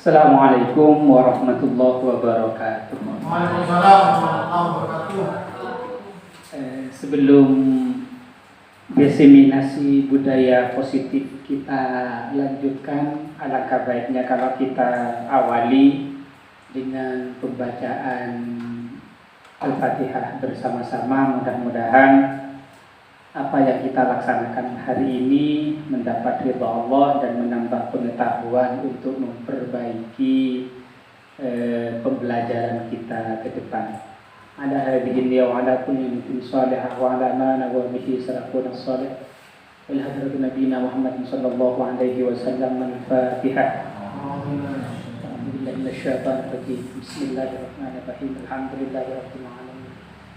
Assalamualaikum warahmatullahi wabarakatuh. Waalaikumsalam warahmatullahi wabarakatuh. Sebelum diseminasi budaya positif kita lanjutkan, alangkah baiknya kalau kita awali dengan pembacaan Al-Fatihah bersama-sama. Mudah-mudahan apa yang kita laksanakan hari ini mendapat ridha Allah dan menambah pengetahuan untuk memperbaiki pembelajaran kita ke depan. Ala hadhihi wa ala kulli min salihah wa ala ma nawa bihi salafun salih. Ila hadratin nabiyina Muhammad sallallahu alaihi wasallam. Al-Fatihah. Alhamdulillah minasyaitonir rajim. Bismillahirrahmanirrahim. Alhamdulillahirabbil alamin.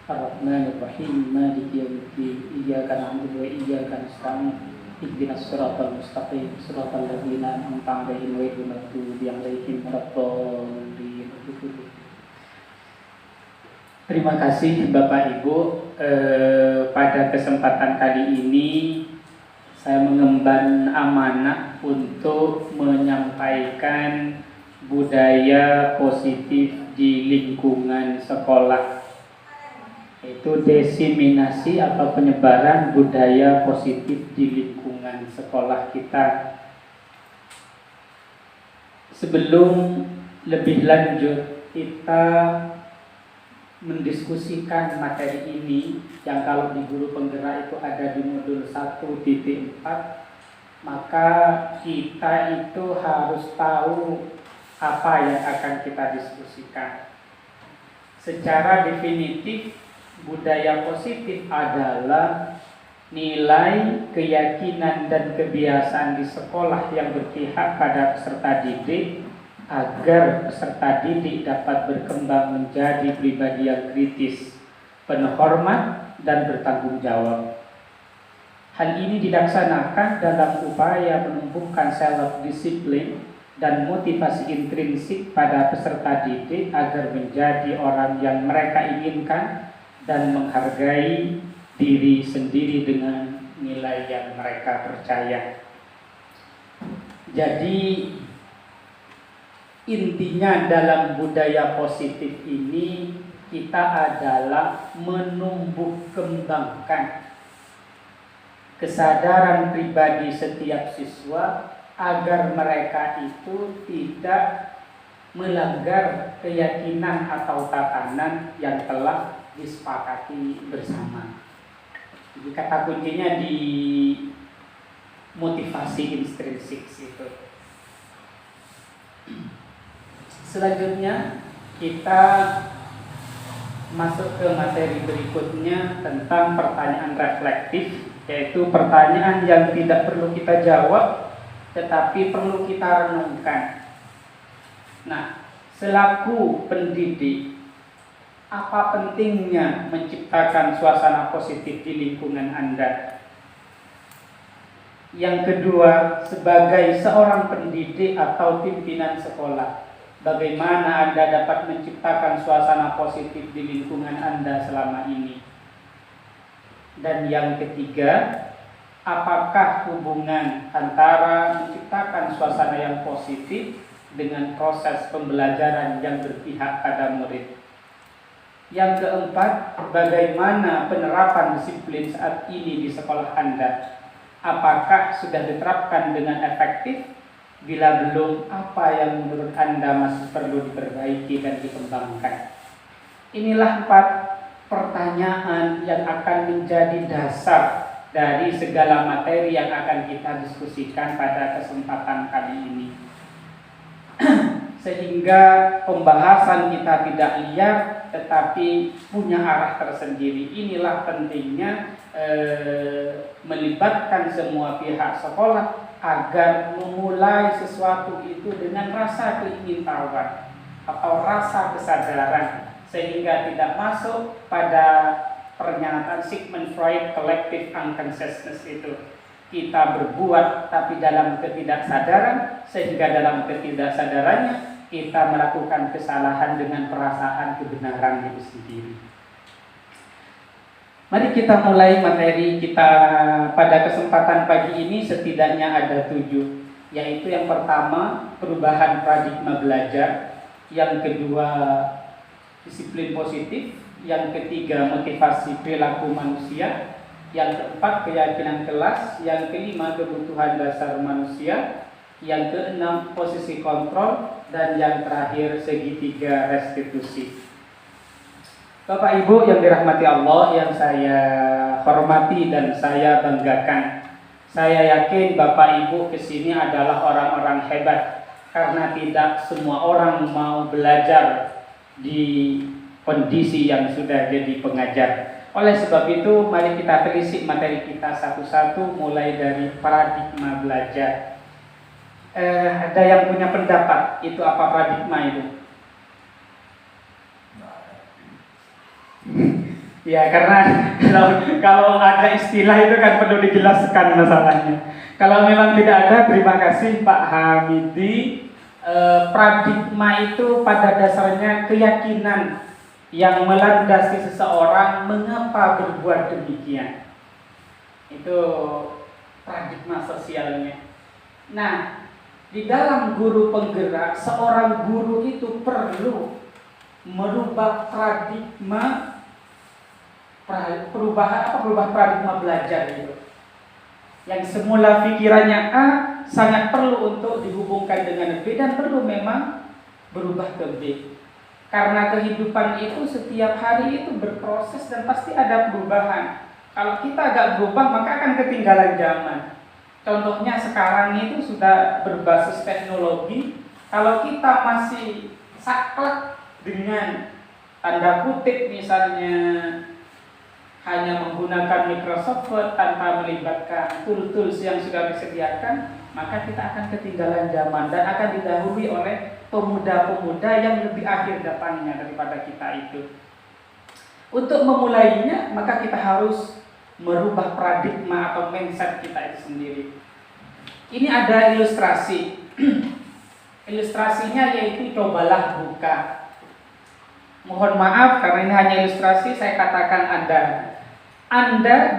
Ar-Rahmanir-Rahim. Maliki yaumiddin. Iyyaka na'budu wa iyyaka nasta'in. Ihdinas siratal mustaqim. Siratal ladzina an'amta 'alaihim ghairil maghdubi 'alaihim waladdallin. Terima kasih Bapak Ibu. Pada kesempatan kali ini saya mengemban amanah untuk menyampaikan budaya positif di lingkungan sekolah, yaitu diseminasi atau penyebaran budaya positif di lingkungan sekolah kita. Sebelum lebih lanjut kita mendiskusikan materi ini yang kalau di guru penggerak itu ada di modul 1.4, maka kita itu harus tahu apa yang akan kita diskusikan. Secara definitif, budaya positif adalah nilai, keyakinan, dan kebiasaan di sekolah yang berpihak pada peserta didik agar peserta didik dapat berkembang menjadi pribadi yang kritis, penuh hormat, dan bertanggung jawab. Hal ini dilaksanakan dalam upaya menumbuhkan self-disiplin dan motivasi intrinsik pada peserta didik agar menjadi orang yang mereka inginkan dan menghargai diri sendiri dengan nilai yang mereka percaya. Jadi intinya dalam budaya positif ini kita adalah menumbuh kembangkan kesadaran pribadi setiap siswa agar mereka itu tidak melanggar keyakinan atau tatanan yang telah disepakati bersama. Jadi kata kuncinya di motivasi intrinsik itu. Selanjutnya kita masuk ke materi berikutnya tentang pertanyaan reflektif, yaitu pertanyaan yang tidak perlu kita jawab tetapi perlu kita renungkan. Nah, selaku pendidik, apa pentingnya menciptakan suasana positif di lingkungan Anda? Yang kedua, sebagai seorang pendidik atau pimpinan sekolah, bagaimana Anda dapat menciptakan suasana positif di lingkungan Anda selama ini? Dan yang ketiga, apakah hubungan antara menciptakan suasana yang positif dengan proses pembelajaran yang berpihak pada murid? Yang keempat, bagaimana penerapan disiplin saat ini di sekolah Anda? Apakah sudah diterapkan dengan efektif? Bila belum, apa yang menurut Anda masih perlu diperbaiki dan dikembangkan? Inilah 4 pertanyaan yang akan menjadi dasar dari segala materi yang akan kita diskusikan pada kesempatan kali ini. Sehingga pembahasan kita tidak liar tetapi punya arah tersendiri. Inilah pentingnya melibatkan semua pihak sekolah agar memulai sesuatu itu dengan rasa keingintahuan atau rasa kesadaran, sehingga tidak masuk pada pernyataan Sigmund Freud collective unconsciousness itu. Kita berbuat tapi dalam ketidaksadaran, sehingga dalam ketidaksadarannya kita melakukan kesalahan dengan perasaan kebenaran itu sendiri. Mari kita mulai materi kita pada kesempatan pagi ini. Setidaknya ada 7. yaitu yang pertama perubahan paradigma belajar, yang kedua disiplin positif, yang ketiga motivasi perilaku manusia, yang keempat keyakinan kelas, yang kelima kebutuhan dasar manusia, yang keenam posisi kontrol, dan yang terakhir segitiga restitusi. Bapak Ibu yang dirahmati Allah, yang saya hormati dan saya banggakan, saya yakin Bapak Ibu kesini adalah orang-orang hebat, karena tidak semua orang mau belajar di kondisi yang sudah jadi pengajar. Oleh sebab itu, mari kita telisik materi kita satu-satu, mulai dari paradigma belajar. Ada yang punya pendapat, itu apa paradigma itu? Ya, karena kalau ada istilah itu kan perlu dijelaskan masalahnya. Kalau memang tidak ada, terima kasih Pak Hamidi. Paradigma itu pada dasarnya keyakinan yang melandasi seseorang mengapa berbuat demikian. Itu paradigma sosialnya. Nah, di dalam guru penggerak, seorang guru itu perlu merubah paradigma, berubah paradigma belajar itu. Yang semula pikirannya A sangat perlu untuk dihubungkan dengan B, dan perlu memang berubah ke B. Karena kehidupan itu setiap hari itu berproses dan pasti ada perubahan. Kalau kita agak berubah, maka akan ketinggalan zaman. Contohnya sekarang itu sudah berbasis teknologi. Kalau kita masih saklek dengan tanda kutip misalnya hanya menggunakan Microsoft Word tanpa melibatkan tools-tools yang sudah disediakan, maka kita akan ketinggalan zaman dan akan didahului oleh pemuda-pemuda yang lebih akhir datangnya daripada kita itu. Untuk memulainya, maka kita harus merubah paradigma atau mindset kita itu sendiri. Ini ada ilustrasi. Ilustrasinya yaitu cobalah buka. Mohon maaf karena ini hanya ilustrasi, saya katakan Anda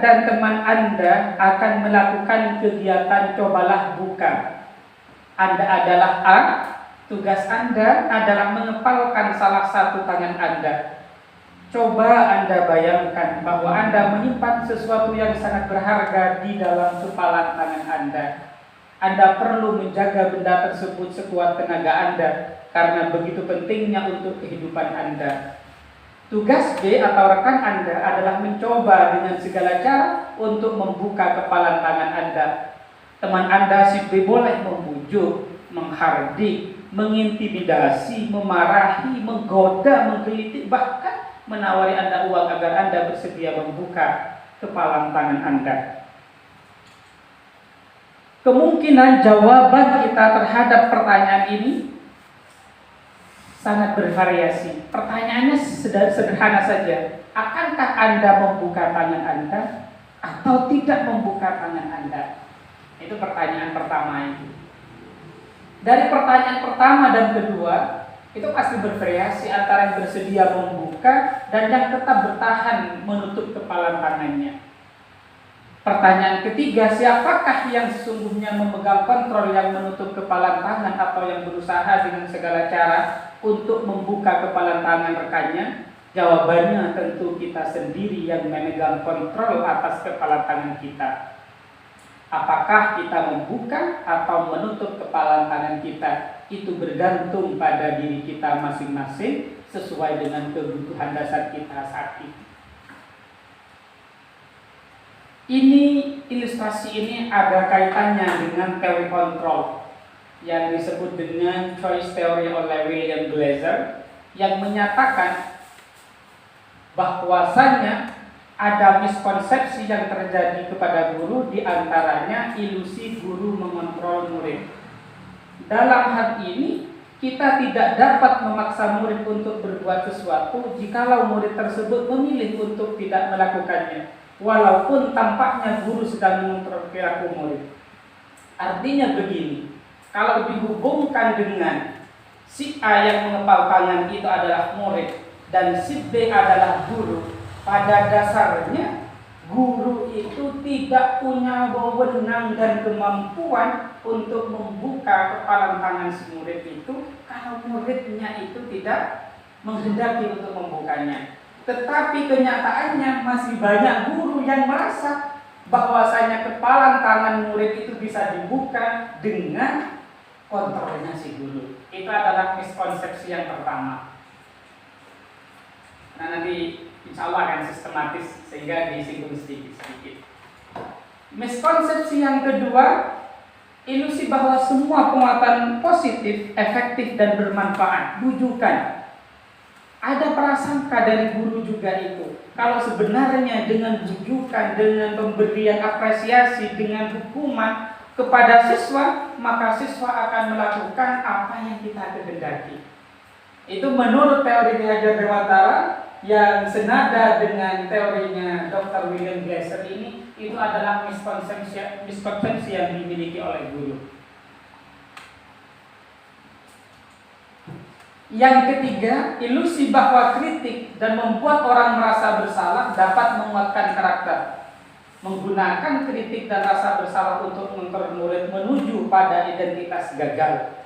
dan teman Anda akan melakukan kegiatan cobalah buka. Anda adalah A, tugas Anda adalah mengepalkan salah satu tangan Anda. Coba Anda bayangkan bahwa Anda menyimpan sesuatu yang sangat berharga di dalam kepalan tangan Anda. Anda perlu menjaga benda tersebut sekuat tenaga Anda, karena begitu pentingnya untuk kehidupan Anda. Tugas B atau rekan Anda adalah mencoba dengan segala cara untuk membuka kepalan tangan Anda. Teman Anda si B boleh membujuk, menghardik, mengintimidasi, memarahi, menggoda, menggelitik, bahkan menawari Anda uang agar Anda bersedia membuka kepalan tangan Anda. Kemungkinan jawaban kita terhadap pertanyaan ini sangat bervariasi. Pertanyaannya sederhana saja. Akankah Anda membuka tangan Anda atau tidak membuka tangan Anda? Itu pertanyaan pertama itu. Dari pertanyaan pertama dan kedua, itu pasti bervariasi antara yang bersedia membuka dan yang tetap bertahan menutup kepala tangannya. Pertanyaan ketiga, siapakah yang sesungguhnya memegang kontrol yang menutup kepala tangan atau yang berusaha dengan segala cara untuk membuka kepala tangan rekannya? Jawabannya tentu kita sendiri yang memegang kontrol atas kepala tangan kita. Apakah kita membuka atau menutup kepala tangan kita? Itu bergantung pada diri kita masing-masing sesuai dengan kebutuhan dasar kita saat itu. Ilustrasi ini ada kaitannya dengan teori kontrol yang disebut dengan choice theory oleh William Glasser, yang menyatakan bahwasanya ada miskonsepsi yang terjadi kepada guru, di antaranya ilusi guru mengontrol murid. Dalam hal ini kita tidak dapat memaksa murid untuk berbuat sesuatu jikalau murid tersebut memilih untuk tidak melakukannya, walaupun tampaknya guru sedang mengontrol perilaku murid. Artinya begini, kalau dihubungkan dengan si A yang mengepal tangan itu adalah murid dan si B adalah guru, pada dasarnya guru itu tidak punya wewenang dan kemampuan untuk membuka kepalan tangan si murid itu kalau muridnya itu tidak menghendaki untuk membukanya. Tetapi kenyataannya masih banyak guru yang merasa bahwasanya kepalan tangan murid itu bisa dibuka dengan kontrolnya si guru. Itu adalah miskonsepsi yang pertama. Nah, nanti insya Allah akan sistematis sehingga disinggung sedikit-sedikit. Miskonsepsi yang kedua, ilusi bahwa semua penguatan positif, efektif dan bermanfaat. Bujukan. Ada prasangka dari guru juga itu. Kalau sebenarnya dengan bujukan, dengan pemberian apresiasi, dengan hukuman kepada siswa, maka siswa akan melakukan apa yang kita kehendaki. Itu menurut teori Ki Hajar Dewantara yang senada dengan teorinya Dr. William Glasser ini, itu adalah miskonsepsi yang dimiliki oleh guru. Yang ketiga, ilusi bahwa kritik dan membuat orang merasa bersalah dapat menguatkan karakter. Menggunakan kritik dan rasa bersalah untuk mengontrol murid menuju pada identitas gagal.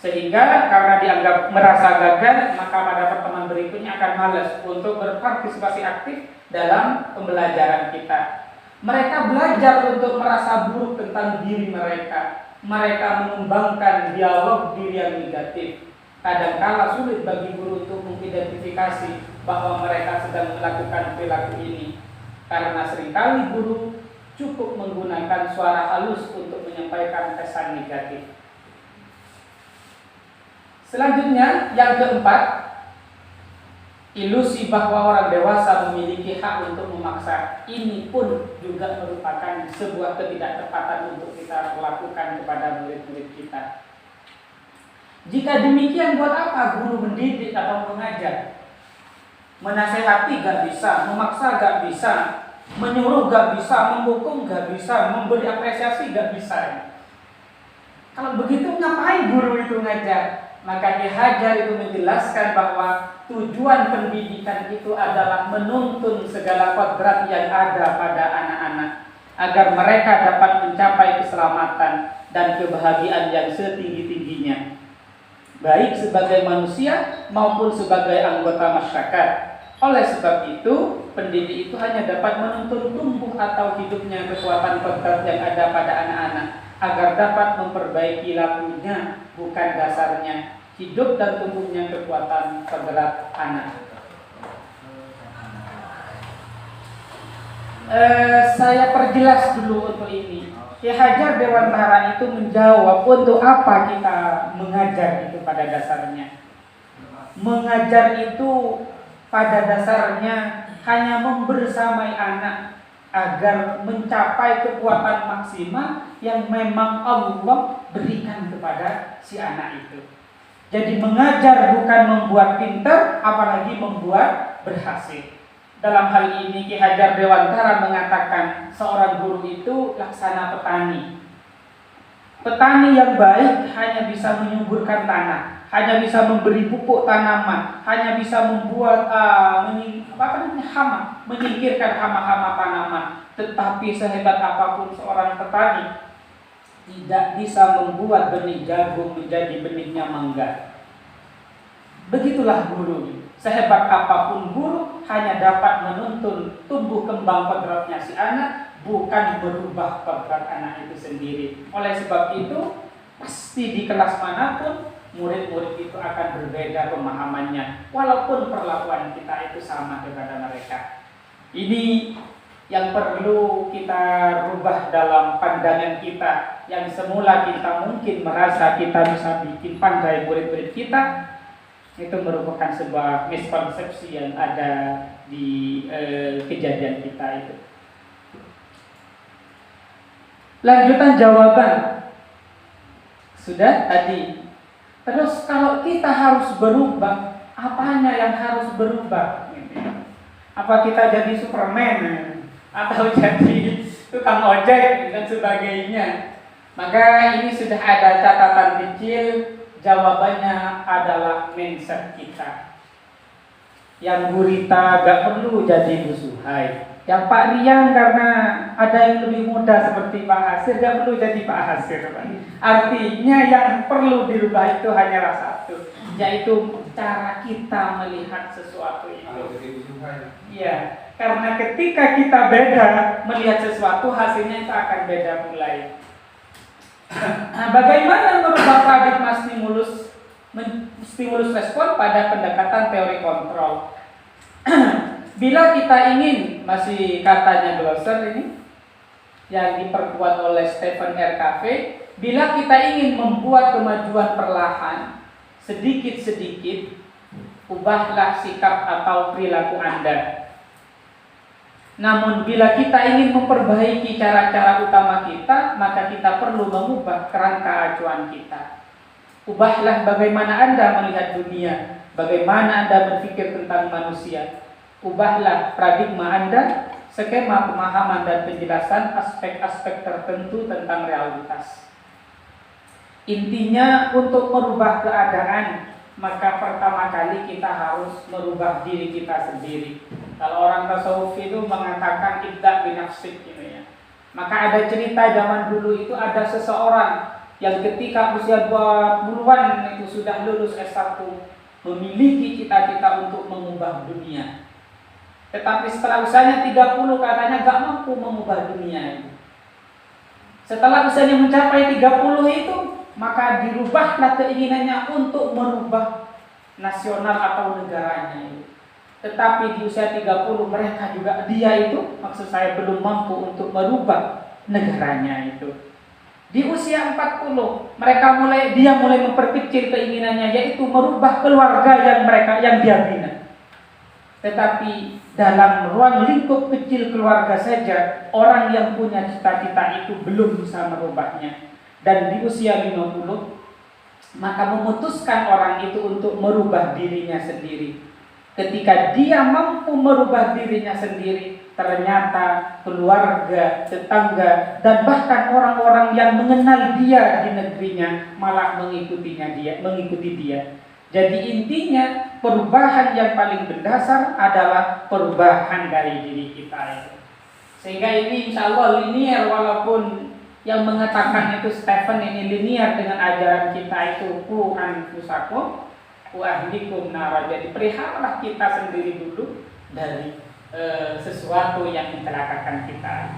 Sehingga karena dianggap merasa gagal, maka pada pertemuan berikutnya akan malas untuk berpartisipasi aktif dalam pembelajaran kita. Mereka belajar untuk merasa buruk tentang diri mereka. Mereka mengembangkan dialog diri yang negatif. Kadangkala sulit bagi guru untuk mengidentifikasi bahwa mereka sedang melakukan perilaku ini, karena seringkali guru cukup menggunakan suara halus untuk menyampaikan pesan negatif. Selanjutnya, yang keempat, ilusi bahwa orang dewasa memiliki hak untuk memaksa. Ini pun juga merupakan sebuah ketidaktepatan untuk kita lakukan kepada murid-murid kita. Jika demikian, buat apa guru mendidik atau mengajar? Menasehati gak bisa, memaksa gak bisa, menyuruh gak bisa, menghukum gak bisa, memberi apresiasi gak bisa. Kalau begitu ngapain guru itu ngajar? Maka Ki Hajar itu menjelaskan bahwa tujuan pendidikan itu adalah menuntun segala kodrat yang ada pada anak-anak agar mereka dapat mencapai keselamatan dan kebahagiaan yang setinggi-tingginya, baik sebagai manusia maupun sebagai anggota masyarakat. Oleh sebab itu, pendidik itu hanya dapat menuntun tumbuh atau hidupnya kekuatan kodrat yang ada pada anak-anak agar dapat memperbaiki lakunya, bukan dasarnya hidup dan tumbuhnya kekuatan kodrat anak. Saya perjelas dulu untuk ini. Ki Hajar Dewantara itu menjawab untuk apa kita mengajar itu pada dasarnya. Mengajar itu pada dasarnya hanya membersamai anak agar mencapai kekuatan maksimal yang memang Allah berikan kepada si anak itu. Jadi mengajar bukan membuat pintar, apalagi membuat berhasil. Dalam hal ini Ki Hajar Dewantara mengatakan seorang guru itu laksana petani. Petani yang baik hanya bisa menyuburkan tanah, hanya bisa memberi pupuk tanaman, hanya bisa membuat menyingkirkan hama-hama tanaman. Tetapi sehebat apapun seorang petani tidak bisa membuat benih jagung menjadi benihnya mangga. Begitulah guru. Sehebat apapun guru hanya dapat menuntun tumbuh kembang kodratnya si anak, bukan berubah kodrat anak itu sendiri. Oleh sebab itu, pasti di kelas manapun murid-murid itu akan berbeda pemahamannya, walaupun perlakuan kita itu sama kepada mereka. Ini yang perlu kita rubah dalam pandangan kita. Yang semula kita mungkin merasa kita bisa bikin pandai murid-murid kita, itu merupakan sebuah miskonsepsi yang ada di kejadian kita itu. Lanjutan jawaban sudah tadi. Terus kalau kita harus berubah, apanya yang harus berubah? Apa kita jadi Superman atau jadi tukang ojek dan sebagainya? Maka ini sudah ada catatan kecil. Jawabannya adalah mindset kita. Yang gurita gak perlu jadi musuhai. Yang Pak Rian karena ada yang lebih muda seperti Pak Hasir, gak perlu jadi Pak Hasir. Artinya yang perlu dirubah itu hanyalah satu, yaitu cara kita melihat sesuatu itu. Ya, karena ketika kita beda melihat sesuatu, hasilnya itu akan beda mulai. Nah, bagaimana merubah paradigma stimulus respon pada pendekatan teori kontrol? Bila kita ingin, masih katanya Glosser ini yang diperkuat oleh Stephen R. Covey, bila kita ingin membuat kemajuan perlahan, sedikit-sedikit, ubahlah sikap atau perilaku Anda. Namun bila kita ingin memperbaiki cara-cara utama kita, maka kita perlu mengubah kerangka acuan kita. Ubahlah bagaimana Anda melihat dunia, bagaimana Anda berpikir tentang manusia. Ubahlah paradigma Anda, skema pemahaman dan penjelasan aspek-aspek tertentu tentang realitas. Intinya untuk merubah keadaan, maka pertama kali kita harus merubah diri kita sendiri. Kalau orang tasawuf itu mengatakan ibda binafsik gitu ya. Maka ada cerita zaman dulu itu ada seseorang yang ketika usia 20-an itu sudah lulus S1, memiliki cita-cita untuk mengubah dunia. Tetapi setelah usianya 30 katanya gak mampu mengubah dunia itu. Setelah usianya mencapai 30 itu, maka dirubahlah keinginannya untuk merubah nasional atau negaranya itu. Tetapi di usia 30 mereka juga, dia itu maksud saya belum mampu untuk merubah negaranya itu. Di usia 40 dia mulai memperkecil keinginannya, yaitu merubah keluarga yang dia bina. Tetapi dalam ruang lingkup kecil keluarga saja, orang yang punya cita-cita itu belum bisa merubahnya. Dan di usia 50, maka memutuskan orang itu untuk merubah dirinya sendiri. Ketika dia mampu merubah dirinya sendiri, ternyata keluarga, tetangga, dan bahkan orang-orang yang mengenal dia di negerinya malah mengikuti dia. Jadi intinya perubahan yang paling berdasar adalah perubahan dari diri kita itu. Sehingga ini insya Allah linier, walaupun yang mengatakan itu Stephen ini linier dengan ajaran kita itu ku anfusakum wa ahlikum nar. Jadi peliharalah kita sendiri dulu dari sesuatu yang mencelakakan kita.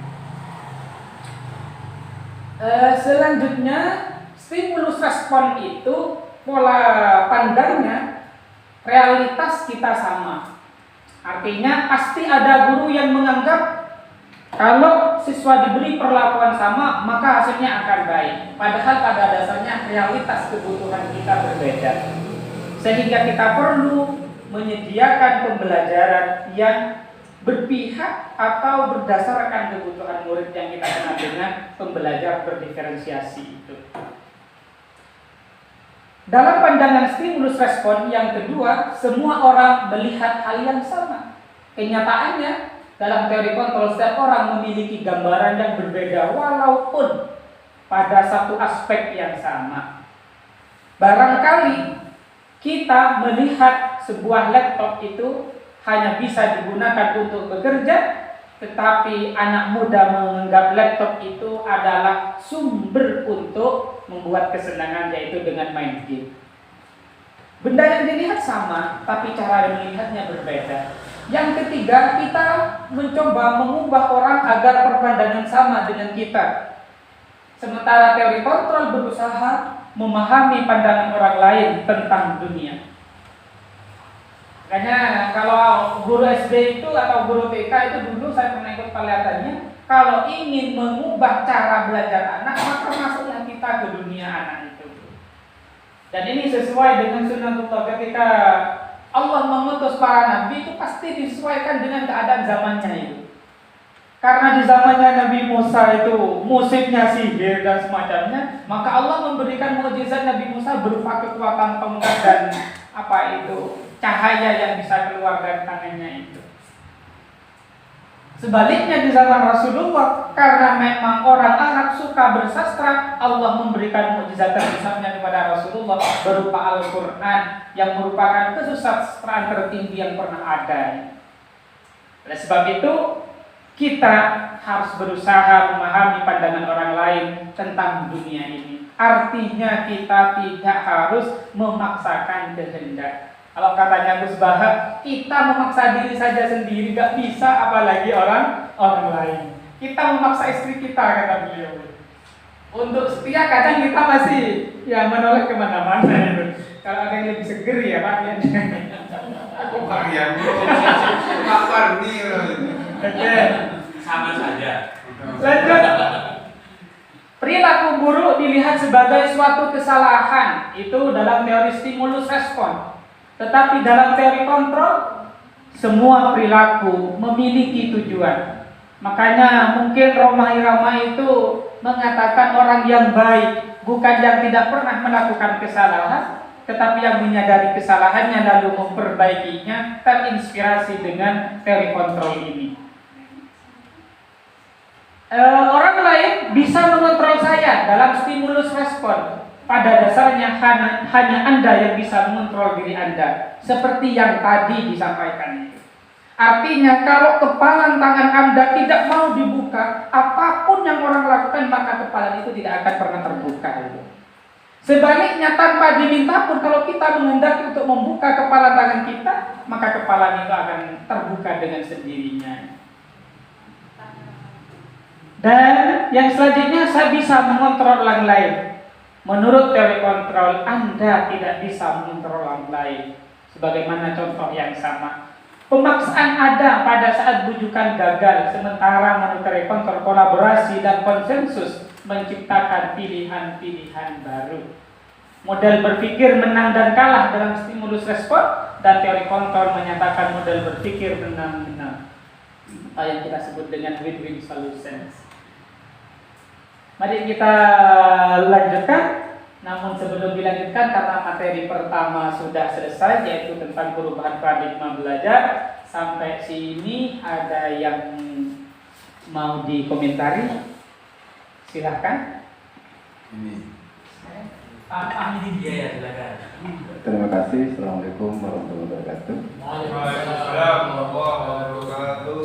Selanjutnya stimulus respon itu pola pandangnya realitas kita sama. Artinya pasti ada guru yang menganggap kalau siswa diberi perlakuan sama maka hasilnya akan baik. Padahal pada dasarnya realitas kebutuhan kita berbeda. Sehingga kita perlu menyediakan pembelajaran yang berpihak atau berdasarkan kebutuhan murid yang kita kenal dengan pembelajar berdiferensiasi itu. Dalam pandangan stimulus respon yang kedua, semua orang melihat hal yang sama. Kenyataannya, dalam teori kontrol setiap orang memiliki gambaran yang berbeda walaupun pada satu aspek yang sama. Barangkali kita melihat sebuah laptop itu hanya bisa digunakan untuk bekerja, tetapi anak muda menganggap laptop itu adalah sumber untuk membuat kesenangan, yaitu dengan main game. Benda yang dilihat sama, tapi cara melihatnya berbeda. Yang ketiga, kita mencoba mengubah orang agar berpandangan sama dengan kita. Sementara teori kontrol berusaha memahami pandangan orang lain tentang dunia. Makanya kalau guru SD itu atau guru TK itu dulu saya pernah ikut pelatihannya, kalau ingin mengubah cara belajar anak, maka masuklah kita ke dunia anak itu. Dan ini sesuai dengan sunnatullah, ketika Allah mengutus para nabi itu pasti disesuaikan dengan keadaan zamannya itu. Karena di zamannya Nabi Musa itu musiknya sihir dan semacamnya, maka Allah memberikan mukjizat Nabi Musa berupa kekuatan tongkat dan cahaya yang bisa keluar dari tangannya itu. Sebaliknya di zaman Rasulullah, karena memang orang Arab suka bersastra, Allah memberikan mukjizat terbesarnya kepada Rasulullah berupa Al-Quran yang merupakan kesusastraan tertinggi yang pernah ada. Oleh sebab itu, kita harus berusaha memahami pandangan orang lain tentang dunia ini. Artinya kita tidak harus memaksakan kehendak. Kalau katanya Gus Bahak, kita memaksa diri saja sendiri gak bisa, apalagi orang lain. Kita memaksa istri kita, kata beliau. Untuk setia kadang kita masih ya menolak kemana-mana itu. Kalau ada yang lebih seger ya Pak ya. Kok kalian? Lapar nih. Oke. Sama saja. Lanjut. Perilaku buruk dilihat sebagai suatu kesalahan. Itu dalam teori stimulus respon. Tetapi dalam teori kontrol, semua perilaku memiliki tujuan. Makanya mungkin Roma Irama itu mengatakan orang yang baik bukan yang tidak pernah melakukan kesalahan, tetapi yang menyadari kesalahannya lalu memperbaikinya, terinspirasi dengan teori kontrol ini. Orang lain bisa mengontrol saya dalam stimulus respon. Pada dasarnya hanya Anda yang bisa mengontrol diri Anda, seperti yang tadi disampaikan itu. Artinya kalau kepalan tangan Anda tidak mau dibuka, apapun yang orang lakukan maka kepalan itu tidak akan pernah terbuka. Sebaliknya tanpa diminta pun kalau kita menghendaki untuk membuka kepalan tangan kita, maka kepalan itu akan terbuka dengan sendirinya. Dan yang selanjutnya, saya bisa mengontrol orang lain. Menurut teori kontrol, Anda tidak bisa mengontrol orang lain. Sebagaimana contoh yang sama, pemaksaan ada pada saat bujukan gagal, sementara menurut teori kontrol kolaborasi dan konsensus menciptakan pilihan-pilihan baru. Model berpikir menang dan kalah dalam stimulus respon, dan teori kontrol menyatakan model berpikir menang-menang. Apa yang kita sebut dengan win-win solutions. Mari kita lanjutkan. Namun sebelum dilanjutkan, karena materi pertama sudah selesai, yaitu tentang perubahan paradigma belajar, sampai sini ada yang mau dikomentari? Silahkan. Ini. Pak Ahmidi dia ya, silakan. Terima kasih. Assalamualaikum warahmatullahi wabarakatuh. Waalaikumsalam warahmatullahi wabarakatuh.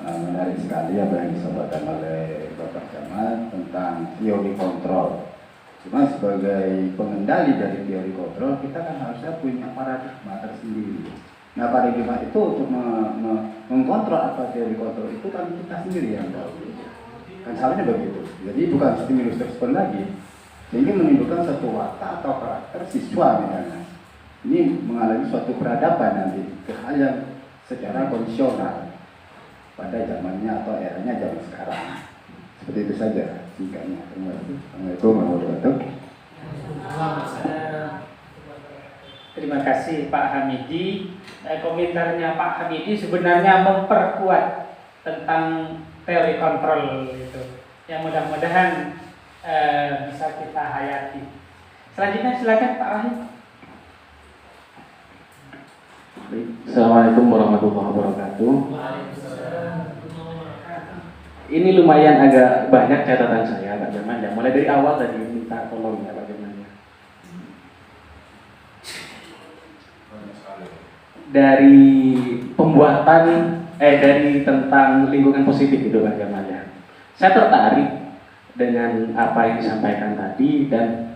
Menarik sekali apa yang disampaikan oleh Bapak Camat tentang teori kontrol. Cuma sebagai pengendali dari teori kontrol, kita kan harusnya punya paradigma tersendiri. Nah, paradigma itu untuk mengkontrol apa teori kontrol itu kan kita sendiri yang tahu. Kan salahnya begitu. Jadi bukan stimulus respon lagi. Sehingga menimbulkan suatu watak atau karakter siswa misalnya. Ini mengalami suatu peradaban nanti ke hal yang secara kondisional pada zamannya atau eranya zaman sekarang. Seperti itu saja singkatnya. Terima kasih. Assalamualaikum warahmatullahi wabarakatuh. Terima kasih Pak Hamidi. Komentarnya Pak Hamidi sebenarnya memperkuat tentang teori kontrol itu. Yang mudah-mudahan bisa kita hayati. Selanjutnya silakan Pak Rahim. Assalamualaikum warahmatullahi wabarakatuh. Ini lumayan agak banyak catatan saya Pak Jamal. Mulai dari awal tadi minta tolong ya Pak Jamal. Dari pembuatan dari tentang lingkungan positif itu Pak Jamal ya. Saya tertarik dengan apa yang disampaikan tadi dan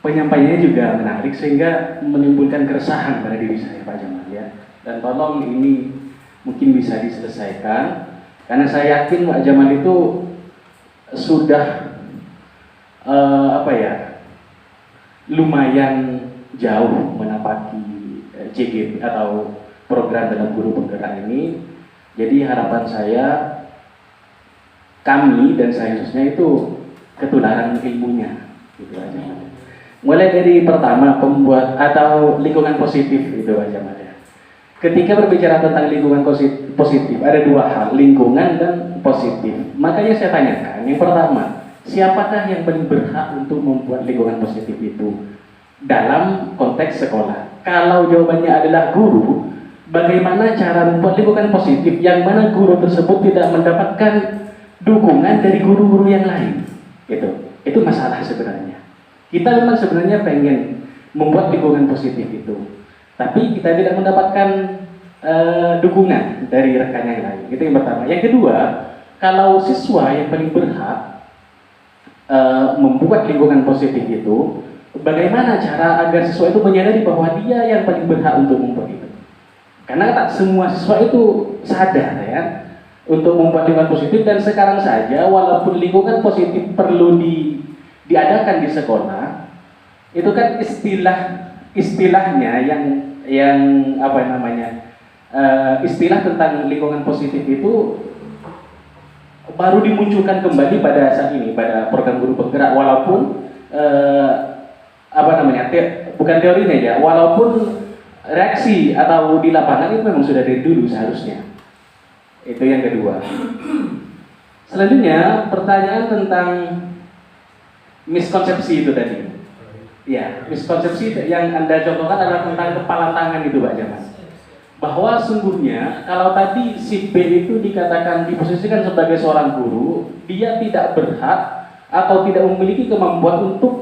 penyampaiannya juga menarik sehingga menimbulkan keresahan pada diri saya Pak Jamal ya. Dan tolong ini mungkin bisa diselesaikan karena saya yakin Pak Jamal itu sudah lumayan jauh menapaki CGP atau program dalam guru penggerak ini. Jadi harapan saya, kami dan saya khususnya itu ketularan ilmunya gitu aja. Mulai dari pertama pembuat atau lingkungan positif itu aja Mas ya. Ketika berbicara tentang lingkungan positif ada dua hal, lingkungan dan positif. Makanya saya tanyakan, yang pertama, siapakah yang paling berhak untuk membuat lingkungan positif itu dalam konteks sekolah? Kalau jawabannya adalah guru, bagaimana cara membuat lingkungan positif yang mana guru tersebut tidak mendapatkan dukungan dari guru-guru yang lain? Itu masalah sebenarnya. Kita memang sebenarnya pengen membuat lingkungan positif itu, tapi kita tidak mendapatkan dukungan dari rekan yang lain. Itu yang pertama. Yang kedua, kalau siswa yang paling berhak membuat lingkungan positif itu, bagaimana cara agar siswa itu menyadari bahwa dia yang paling berhak untuk membuat itu? Karena tak semua siswa itu sadar ya untuk membuat lingkungan positif, dan sekarang saja walaupun lingkungan positif perlu diadakan di sekolah, itu kan istilahnya yang apa namanya istilah tentang lingkungan positif itu baru dimunculkan kembali pada saat ini pada program guru penggerak, walaupun apa namanya bukan teorinya ya, walaupun reaksi atau di lapangan itu memang sudah dari dulu seharusnya. Itu yang kedua. Selanjutnya pertanyaan tentang miskonsepsi itu tadi. Ya, miskonsepsi yang Anda contohkan adalah tentang kepala tangan itu Pak Jamal. Bahwa sungguhnya kalau tadi si B itu dikatakan diposisikan sebagai seorang guru, dia tidak berhak atau tidak memiliki kemampuan untuk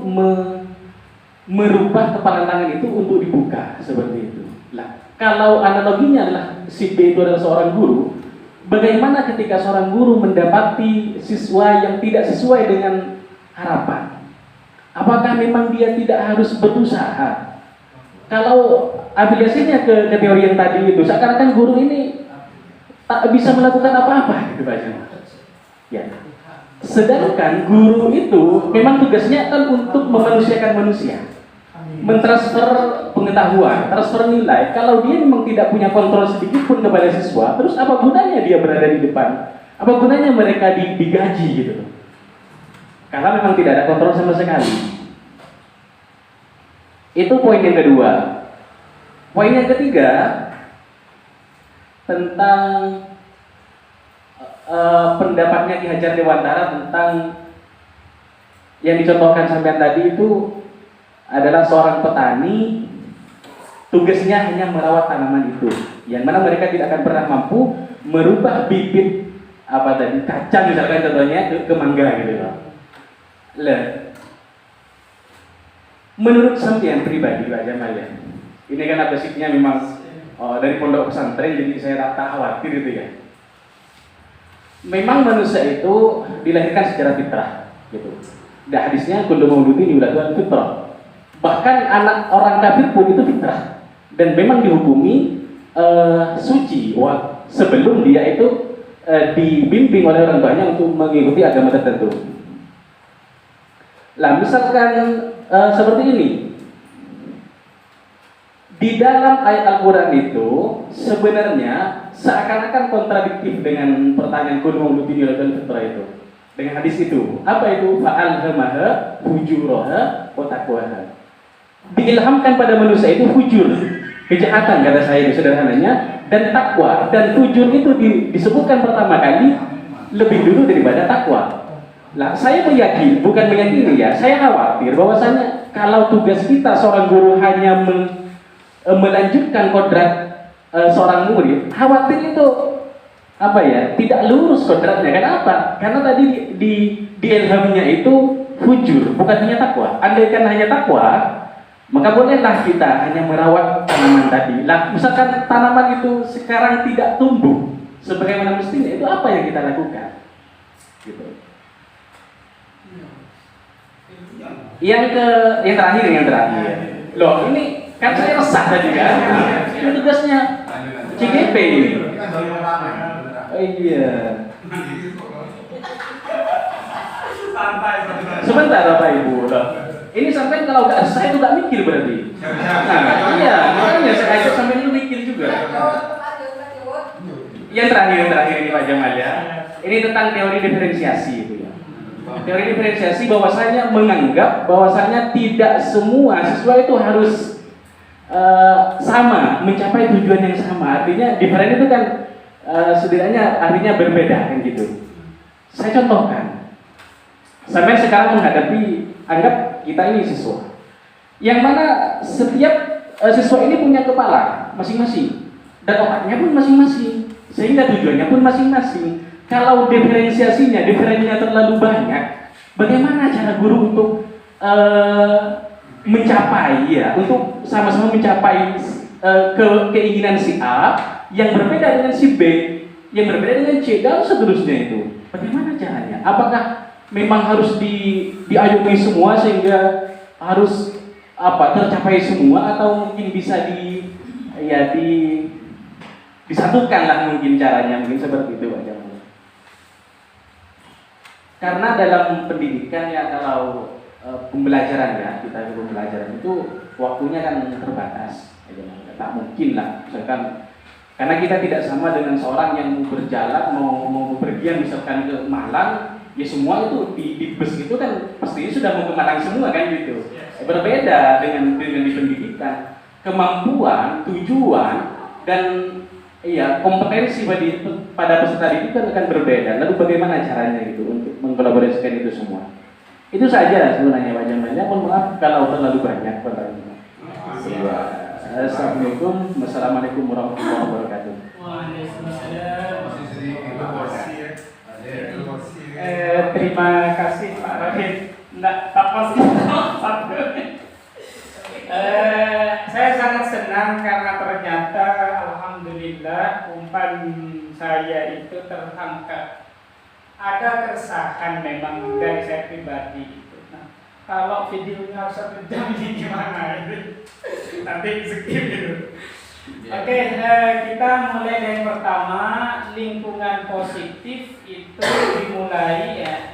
merubah kepala tangan itu untuk dibuka seperti itu. Nah, kalau analoginya adalah si B itu adalah seorang guru, bagaimana ketika seorang guru mendapati siswa yang tidak sesuai dengan harapan? Apakah memang dia tidak harus berusaha? Kalau afiliasinya ke teori yang tadi itu, seakan-akan guru ini tak bisa melakukan apa-apa, gitu Pak Jamal. Ya. Sedangkan guru itu memang tugasnya kan untuk memanusiakan manusia, mentransfer pengetahuan, transfer nilai. Kalau dia memang tidak punya kontrol sedikit pun kepada siswa, terus apa gunanya dia berada di depan? Apa gunanya mereka digaji gitu? Karena memang tidak ada kontrol sama sekali. Itu poin yang kedua. Poin yang ketiga tentang pendapatnya Ki Hajar Dewantara tentang yang dicontohkan sampean tadi itu adalah seorang petani, tugasnya hanya merawat tanaman itu, yang mana mereka tidak akan pernah mampu merubah bibit apa tadi kacang misalkan contohnya ke mangga gitu loh. Menurut sampean pribadi Pak Jamal ya, ini kan basicnya memang dari pondok pesantren, jadi saya tak khawatir itu ya. Memang manusia itu dilahirkan secara fitrah, gitu. Dan hadisnya kullu mauludin yuladu fitrah. Bahkan anak orang kafir pun itu fitrah, dan memang dihukumi suci sebelum dia itu dibimbing oleh orang tuanya untuk mengikuti agama tertentu. Lah misalkan seperti ini, di dalam ayat Al-Quran itu sebenarnya seakan-akan kontradiktif dengan pertanyaan kullu mauludin yuladu fitrah itu. Dengan hadis itu, apa itu? Fa'alhamaha fujuraha wa taqwaha. Diilhamkan pada manusia itu fujur, kejahatan kata saya itu sederhananya, dan takwa. Dan fujur itu disebutkan pertama kali lebih dulu daripada takwa. Lah, saya meyakini, bukan meyakini ya, saya khawatir bahwasanya kalau tugas kita seorang guru hanya melanjutkan kodrat seorang murid, khawatir itu apa ya, tidak lurus kodratnya. Kenapa? Karena tadi di ilhamnya itu fujur, bukan hanya takwa. Andaikan hanya takwa, maka bolehlah kita hanya merawat tanaman tadi. Lah, misalkan tanaman itu sekarang tidak tumbuh sebagaimana mestinya, itu apa yang kita lakukan? Gitu. Yang terakhir. Loh, ini kan saya resah tadi kan. Ini tugasnya CGP ini. Oh iya. Sebentar Bapak Ibu. Loh. Ini sampai kalau nggak saya itu nggak mikir berarti. Nah, iya, makanya saya ajak sampai itu mikir juga. Yang terakhir ini Pak Jamal ya. Ini tentang teori diferensiasi itu ya. Teori diferensiasi bahwasanya menganggap bahwasanya tidak semua siswa itu harus sama, mencapai tujuan yang sama. Artinya diferen itu kan setidaknya artinya berbeda kan gitu. Saya contohkan. Sampai sekarang menghadapi, anggap kita ini siswa, yang mana setiap siswa ini punya kepala masing-masing dan otaknya pun masing-masing, sehingga tujuannya pun masing-masing. Kalau diferennya terlalu banyak, bagaimana cara guru untuk mencapai ya, untuk sama-sama mencapai keinginan si A yang berbeda dengan si B, yang berbeda dengan C, dan seterusnya itu. Bagaimana caranya? Apakah memang harus diayomi semua sehingga harus tercapai semua, atau mungkin bisa disatukan lah mungkin caranya, mungkin seperti itu Pak Jamal. Karena dalam pendidikan ya, kalau pembelajaran ya, kita ke pembelajaran itu waktunya kan terbatas, tak mungkin lah misalkan, karena kita tidak sama dengan seorang yang mau berjalan, mau berpergian misalkan ke Malang, ya semua itu di bus itu kan pastinya sudah mau ke Malang semua kan gitu. Berbeda dengan di pendidikan, kemampuan, tujuan dan kompetensi pada peserta didik kan akan berbeda. Lalu bagaimana caranya gitu untuk mengkolaborasikan itu semua? Itu saja sebenarnya Pak Jamal. Mohon maaf kalau terlalu banyak pertanyaan. Assalamualaikum warahmatullahi wabarakatuh. Waalaikumsalam. Terima kasih Pak Rahim. Nggak apa sih. Saya sangat senang karena ternyata alhamdulillah umpan saya itu terangkat. Ada keresahan memang dari saya pribadi itu. Nah, kalau videonya 1 jam ini gimana itu? Nanti skip gitu. Oke, kita mulai dari pertama, lingkungan positif itu dimulai ya.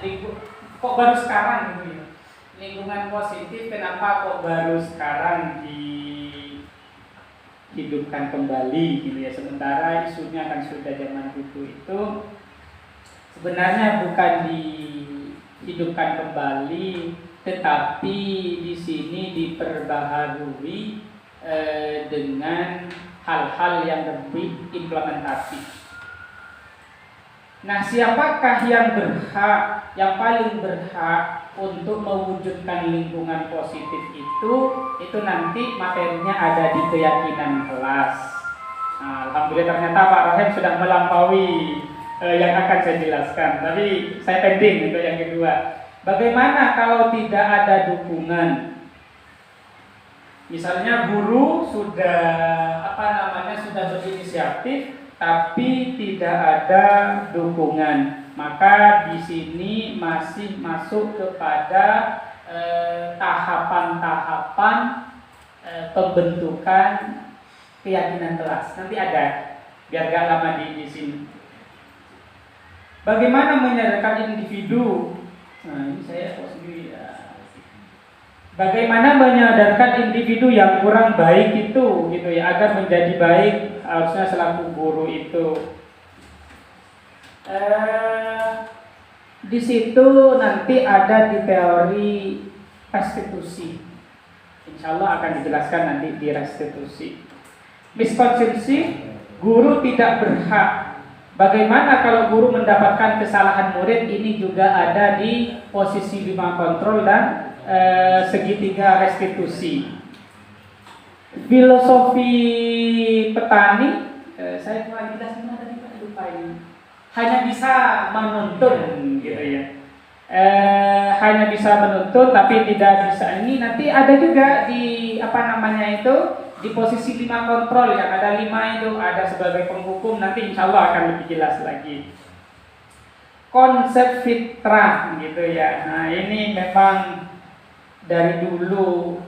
Kok baru sekarang gitu ya? Lingkungan positif kenapa kok baru sekarang dihidupkan kembali gitu ya? Sementara isunya kan sudah zaman dulu itu sebenarnya bukan dihidupkan kembali, tetapi di sini diperbaharui dengan hal-hal yang lebih implementatif. Nah, siapakah yang paling berhak untuk mewujudkan lingkungan positif itu nanti materinya ada di keyakinan kelas. Nah, alhamdulillah ternyata Pak Rahim sudah melampaui yang akan saya jelaskan, tapi saya pending untuk yang kedua. Bagaimana kalau tidak ada dukungan? Misalnya guru sudah sudah berinisiatif, tapi tidak ada dukungan, maka di sini masih masuk kepada tahapan-tahapan pembentukan keyakinan kelas. Nanti ada, biar gak lama di sini. Bagaimana menyadarkan individu? Nah, ini saya kok sendiri ya. Bagaimana menyadarkan individu yang kurang baik itu gitu ya, agar menjadi baik, harusnya selaku guru itu. Di situ nanti ada di teori restitusi. Insya Allah akan dijelaskan nanti di restitusi. Miskonsepsi, guru tidak berhak. Bagaimana kalau guru mendapatkan kesalahan murid? Ini juga ada di posisi 5 kontrol dan segitiga restitusi. Filosofi petani, saya kurang jelas tadi Pak, lupa ini. Hanya bisa menuntun gitu ya. Hanya bisa menuntun tapi tidak bisa ini. Nanti ada juga di di posisi 5 kontrol yang ada 5 itu ada sebagai penghukum. Nanti insya Allah akan lebih jelas lagi. Konsep fitrah gitu ya. Nah, ini memang dari dulu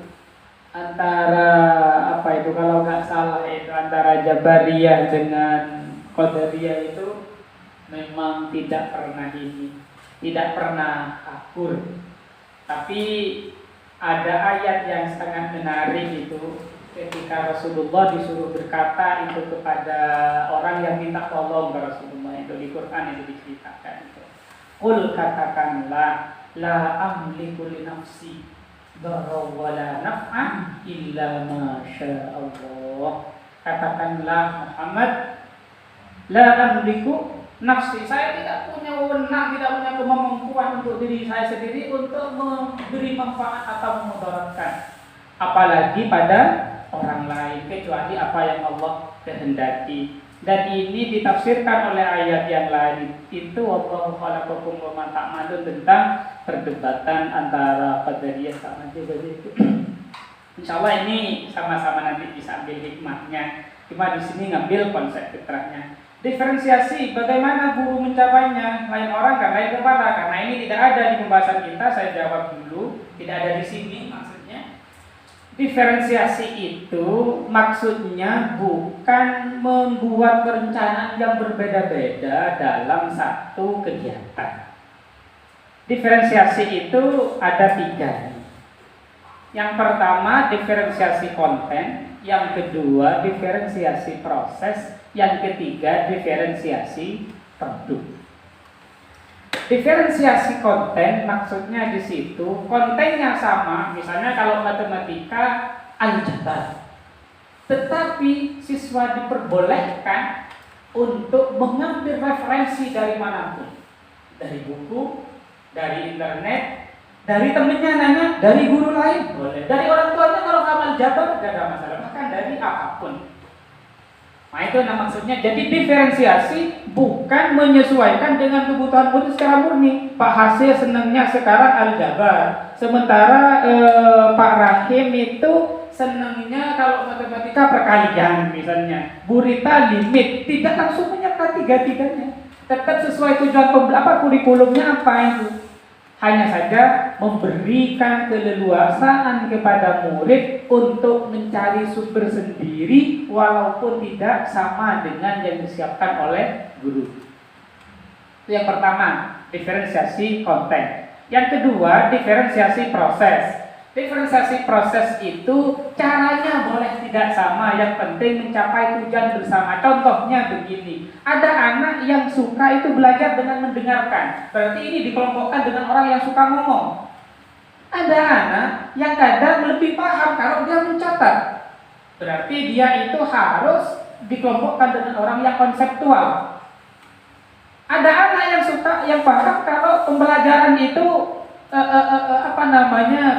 antara kalau nggak salah itu antara Jabariyah dengan Qadariyah itu memang tidak pernah akur. Tapi ada ayat yang sangat menarik itu ketika Rasulullah disuruh berkata itu kepada orang yang minta tolong ke Rasulullah, itu di Quran itu diceritakan itu. Qul, katakanlah, la amliku li nafsi darra wala naf'an illa ma syaa Allah. Katakanlah Muhammad, la amliku nafsi, saya tidak punya wewenang, tidak punya kemampuan untuk diri saya sendiri untuk memberi manfaat atau memudaratkan, apalagi pada orang lain, kecuali apa yang Allah kehendaki. Dan ini ditafsirkan oleh ayat yang lain itu, wallahu khalaqakum wa ma ta'malun, tentang perdebatan antara Qadariyah sama Jabariyah itu. Insyaallah ini sama-sama nanti bisa ambil hikmahnya. Cuma di sini ngambil konsep fitrahnya. Diferensiasi, bagaimana guru mencapainya? Lain orang kan lain kepala. Karena ini tidak ada di pembahasan kita, saya jawab dulu. Tidak ada di sini maksudnya. Diferensiasi itu maksudnya bukan membuat perencanaan yang berbeda-beda dalam satu kegiatan. Diferensiasi itu ada 3. Yang pertama diferensiasi konten, yang kedua diferensiasi proses, yang ketiga diferensiasi produk. Diferensiasi konten maksudnya di situ kontennya sama, misalnya kalau matematika aljabar, tetapi siswa diperbolehkan untuk mengambil referensi dari manapun, dari buku, dari internet, dari temennya nanya, dari guru lain boleh, dari orang tuanya kalau amal jabar tidak ada masalah, bahkan dari apapun. Nah itu maksudnya, jadi diferensiasi bukan menyesuaikan dengan kebutuhan murid secara murni. Pak Hasil senangnya sekarang aljabar, sementara Pak Rahim itu senangnya kalau matematika perkalian misalnya. Bu Rita limit, tidak langsung menyerta 3-tiganya. Tetap sesuai tujuan kurikulumnya apa itu. Hanya saja memberikan keleluasaan kepada murid untuk mencari sumber sendiri walaupun tidak sama dengan yang disiapkan oleh guru. Itu yang pertama, diferensiasi konten. Yang kedua, diferensiasi proses. Diferensiasi proses itu caranya boleh tidak sama, yang penting mencapai tujuan bersama. Contohnya begini, ada anak yang suka itu belajar dengan mendengarkan, berarti ini dikelompokkan dengan orang yang suka ngomong. Ada anak yang kadang lebih paham kalau dia mencatat, berarti dia itu harus dikelompokkan dengan orang yang konseptual. Ada anak yang suka, yang paham kalau pembelajaran itu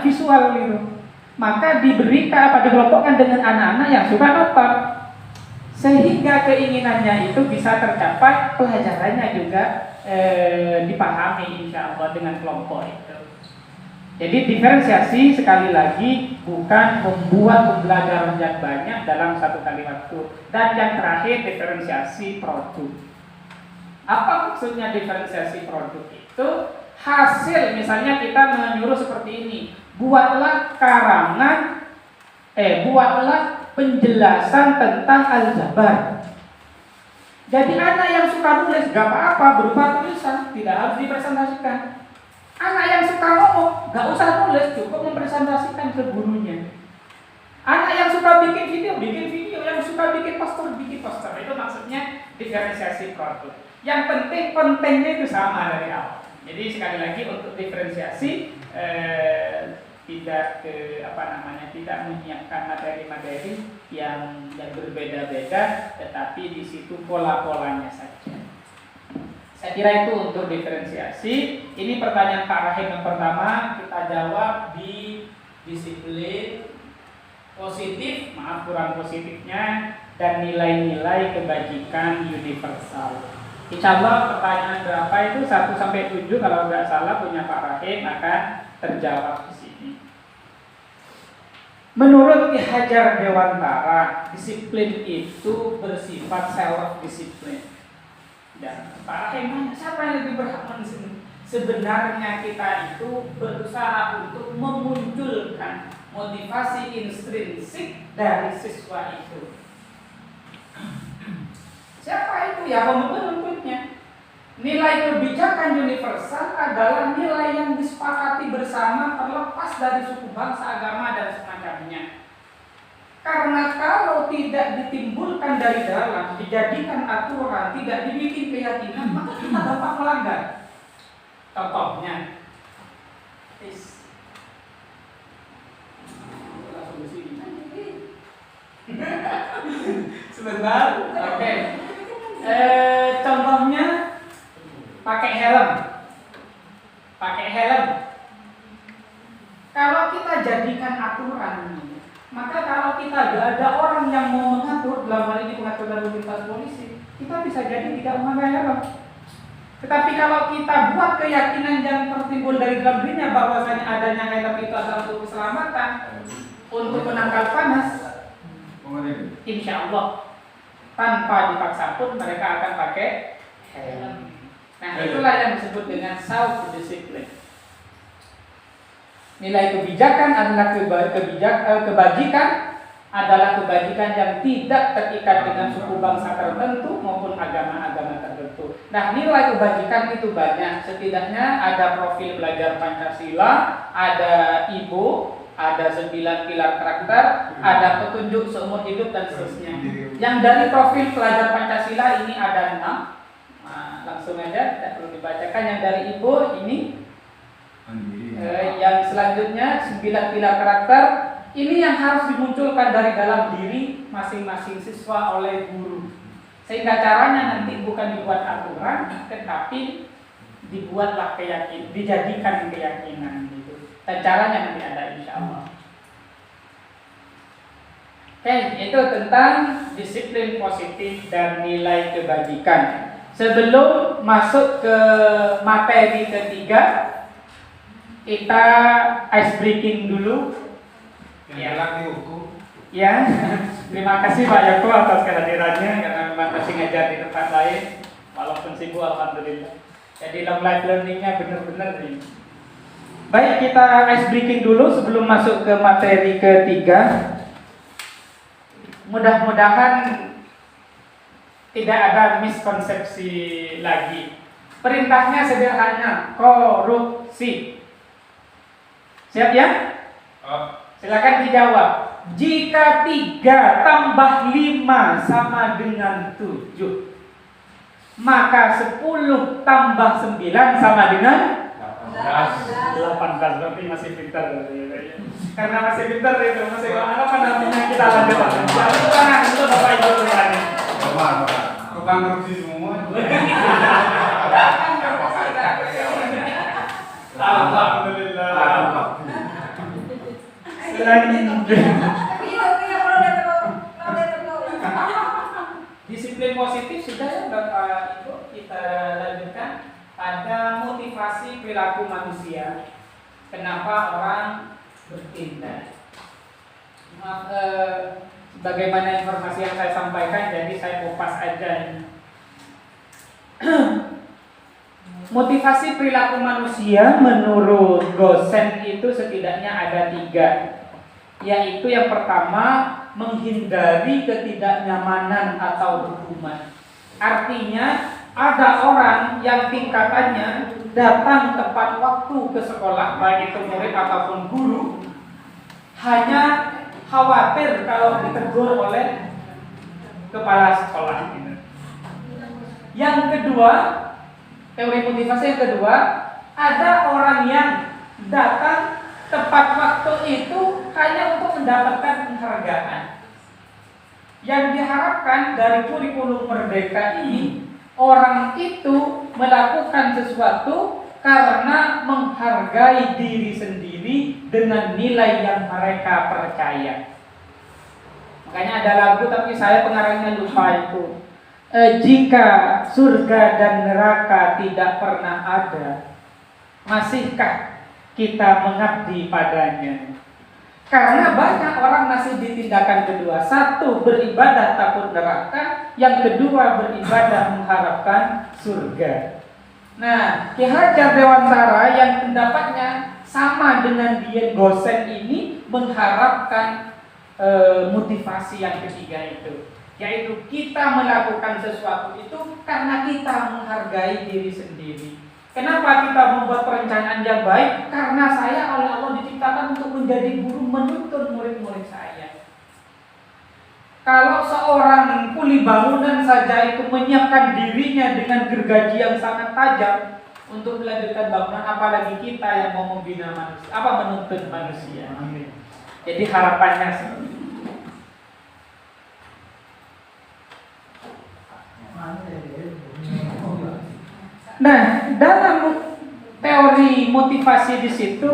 visual gitu, maka diberikan dikelompokkan dengan anak-anak yang suka nonton, sehingga keinginannya itu bisa tercapai, pelajarannya juga dipahami insya Allah dengan kelompok itu. Jadi diferensiasi sekali lagi bukan membuat pembelajaran yang banyak dalam satu kali waktu. Dan yang terakhir diferensiasi produk. Apa maksudnya diferensiasi produk itu? Hasil, misalnya kita menyuruh seperti ini, buatlah penjelasan tentang aljabar. Jadi anak yang suka nulis gak apa-apa berupa tulisan, tidak harus dipresentasikan. Anak yang suka ngomong gak usah nulis, cukup mempresentasikan ke gurunya. Anak yang suka bikin video, yang suka bikin poster. Itu maksudnya diferensiasi produk. Yang penting kontennya itu sama dari awal. Jadi sekali lagi untuk diferensiasi tidak menyiapkan materi-materi yang berbeda-beda, tetapi di situ pola-polanya saja. Saya kira itu untuk diferensiasi. Ini pertanyaan Pak Rahim yang pertama, kita jawab di disiplin positif, maaf kurang positifnya, dan nilai-nilai kebajikan universal. Insya Allah pertanyaan berapa itu 1-7 kalau nggak salah punya Pak Rahim akan terjawab di sini. Menurut Ki Hajar Dewantara, disiplin itu bersifat self disiplin. Dan Pak Rahim nanya, siapa yang lebih berhak di sini? Sebenarnya kita itu berusaha untuk memunculkan motivasi intrinsik dari siswa itu. Siapa itu? Ya pembentuk-bentuknya. Nilai kebijakan universal adalah nilai yang disepakati bersama terlepas dari suku, bangsa, agama, dan semacamnya. Karena kalau tidak ditimbulkan dari dalam, dijadikan aturan, tidak dibikin keyakinan, maka kita dapat melanggar. Contohnya, sebentar, oke. Contohnya pakai helm. Kalau kita jadikan aturan, maka kalau kita ada orang yang mau mengatur, dalam hal ini pengatur lalu lintas polisi, kita bisa jadi tidak memakai helm. Tetapi kalau kita buat keyakinan yang tertimbul dari dalam dirinya bahwasanya adanya helm itu adalah untuk keselamatan, untuk menangkal panas, insya Allah tanpa dipaksa pun mereka akan pakai helm. Nah, itulah yang disebut dengan self discipline. Nilai kebijakan adalah kebajikan adalah kebajikan yang tidak terikat dengan suku bangsa tertentu maupun agama-agama tertentu. Nah, nilai kebajikan itu banyak. Setidaknya ada profil belajar Pancasila, ada IBO, ada 9 pilar karakter, ada petunjuk seumur hidup dan seterusnya. Yang dari profil pelajar Pancasila ini ada 6. Nah, langsung aja, tidak perlu dibacakan. Yang dari IBO ini yang selanjutnya 9 pilar karakter. Ini yang harus dimunculkan dari dalam diri masing-masing siswa oleh guru. Sehingga caranya nanti bukan dibuat aturan, tetapi dibuatlah keyakinan, dijadikan keyakinan gitu. Dan caranya nanti ada insya Allah. Oke, itu tentang disiplin positif dan nilai kebajikan. Sebelum masuk ke materi ketiga, kita ice breaking dulu. Yang galak dihukum. Ya, terima kasih Pak Yako atas kehadirannya karena memang masih ngajar di tempat lain, walaupun sibuk alhamdulillah. Jadi long life learningnya benar-benar nih. Baik, kita ice breaking dulu sebelum masuk ke materi ketiga. Mudah-mudahan tidak ada miskonsepsi lagi. Perintahnya sederhana, korupsi. Siap ya? Silakan dijawab. Jika 3 tambah 5 sama dengan 7, maka 10 tambah 9 sama dengan 18. Berarti masih pintar. Karena masih pintar itu, masih apa namanya, kita lanjut. Jangan itu Bapak Ibu sekalian. Tukang korupsi semua. Alhamdulillah. Disiplin positif sudah ya Bapak Ibu, kita lanjutkan. Ada motivasi perilaku manusia. Kenapa orang bertindak? Bagaimana informasi yang saya sampaikan, jadi saya kupas aja. Motivasi perilaku manusia menurut Gosen itu setidaknya ada 3. Yaitu yang pertama, menghindari ketidaknyamanan atau hukuman. Artinya ada orang yang tingkatannya datang tepat waktu ke sekolah, baik itu murid ataupun guru, hanya khawatir kalau ditegur oleh kepala sekolah. Yang kedua, teori motivasi yang kedua, ada orang yang datang tepat waktu itu hanya untuk mendapatkan penghargaan. Yang diharapkan dari kurikulum Merdeka ini, orang itu melakukan sesuatu karena menghargai diri sendiri dengan nilai yang mereka percaya. Makanya ada lagu, tapi saya pengarangnya lupa itu. Jika surga dan neraka tidak pernah ada, masihkah kita mengabdi padanya? Karena banyak orang masih di tindakan kedua. Satu, beribadah takut neraka. Yang kedua, beribadah mengharapkan surga. Nah, Ki Hajar Dewantara yang pendapatnya sama dengan Dian Gosen ini mengharapkan motivasi yang ketiga itu, yaitu kita melakukan sesuatu itu karena kita menghargai diri sendiri. Kenapa kita membuat perencanaan yang baik? Karena saya oleh Allah diciptakan untuk menjadi guru, menuntun murid-murid saya. Kalau seorang kuli bangunan saja itu menyiapkan dirinya dengan gergaji yang sangat tajam untuk melanjutkan bangunan, apalagi kita yang mau membina manusia, menuntun manusia. Jadi harapannya seperti itu. Nah, dalam teori motivasi di situ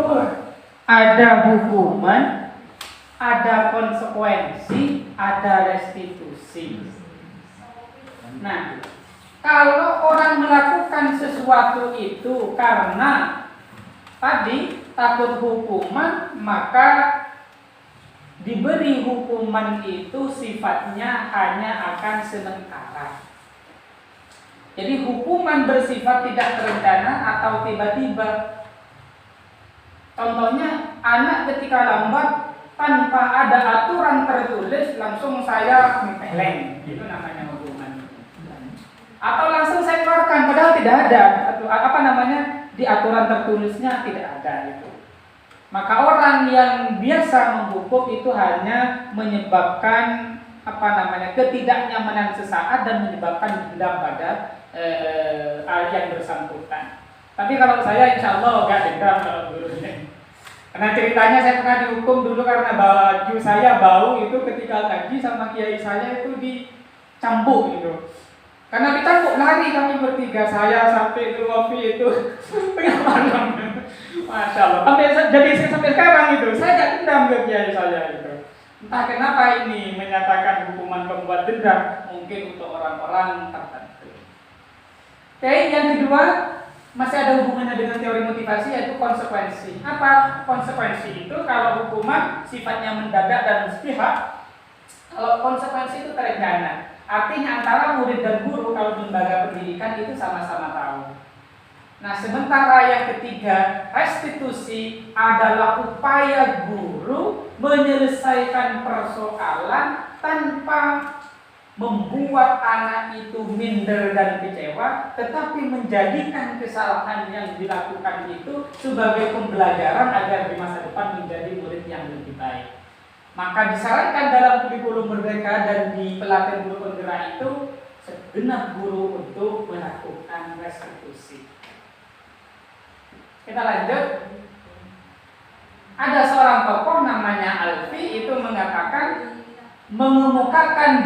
ada hukuman, ada konsekuensi, ada restitusi. Nah, kalau orang melakukan sesuatu itu karena tadi takut hukuman, maka diberi hukuman itu sifatnya hanya akan sementara. Jadi hukuman bersifat tidak terencana atau tiba-tiba. Contohnya, anak ketika lambat tanpa ada aturan tertulis langsung saya mempeleng, itu namanya hukuman. Atau langsung saya keluarkan padahal tidak ada, atau apa namanya, di aturan tertulisnya tidak ada itu. Maka orang yang biasa menghukum itu hanya menyebabkan ketidaknyamanan sesaat dan menyebabkan dendam pada yang bersangkutan. Tapi kalau saya insya Allah gak dendam kalau gurunya. Karena ceritanya saya pernah dihukum dulu karena baju saya bau itu ketika ngaji sama kiai saya itu dicambuk gitu. Karena dicambuk lari kami bertiga, saya sampai itu ngopi itu tengah malam. Masya Allah. Sampai sekarang itu saya gak dendam ke kiai saya itu. Entah kenapa ini menyatakan hukuman pembuat dendam, mungkin untuk orang-orang tertentu. Oke, yang kedua masih ada hubungannya dengan teori motivasi, yaitu konsekuensi. Apa konsekuensi itu? Kalau hukuman sifatnya mendadak dan sepihak, kalau konsekuensi itu terencana. Artinya antara murid dan guru kalau lembaga pendidikan itu sama-sama tahu. Nah, sementara yang ketiga, restitusi adalah upaya guru menyelesaikan persoalan tanpa membuat anak itu minder dan kecewa, tetapi menjadikan kesalahan yang dilakukan itu sebagai pembelajaran agar di masa depan menjadi murid yang lebih baik. Maka disarankan dalam kurikulum Merdeka dan di pelatihan guru penggerak itu segenap guru untuk melakukan restitusi. Kita lanjut. Ada seorang tokoh namanya Alfi itu mengatakan mengemukakan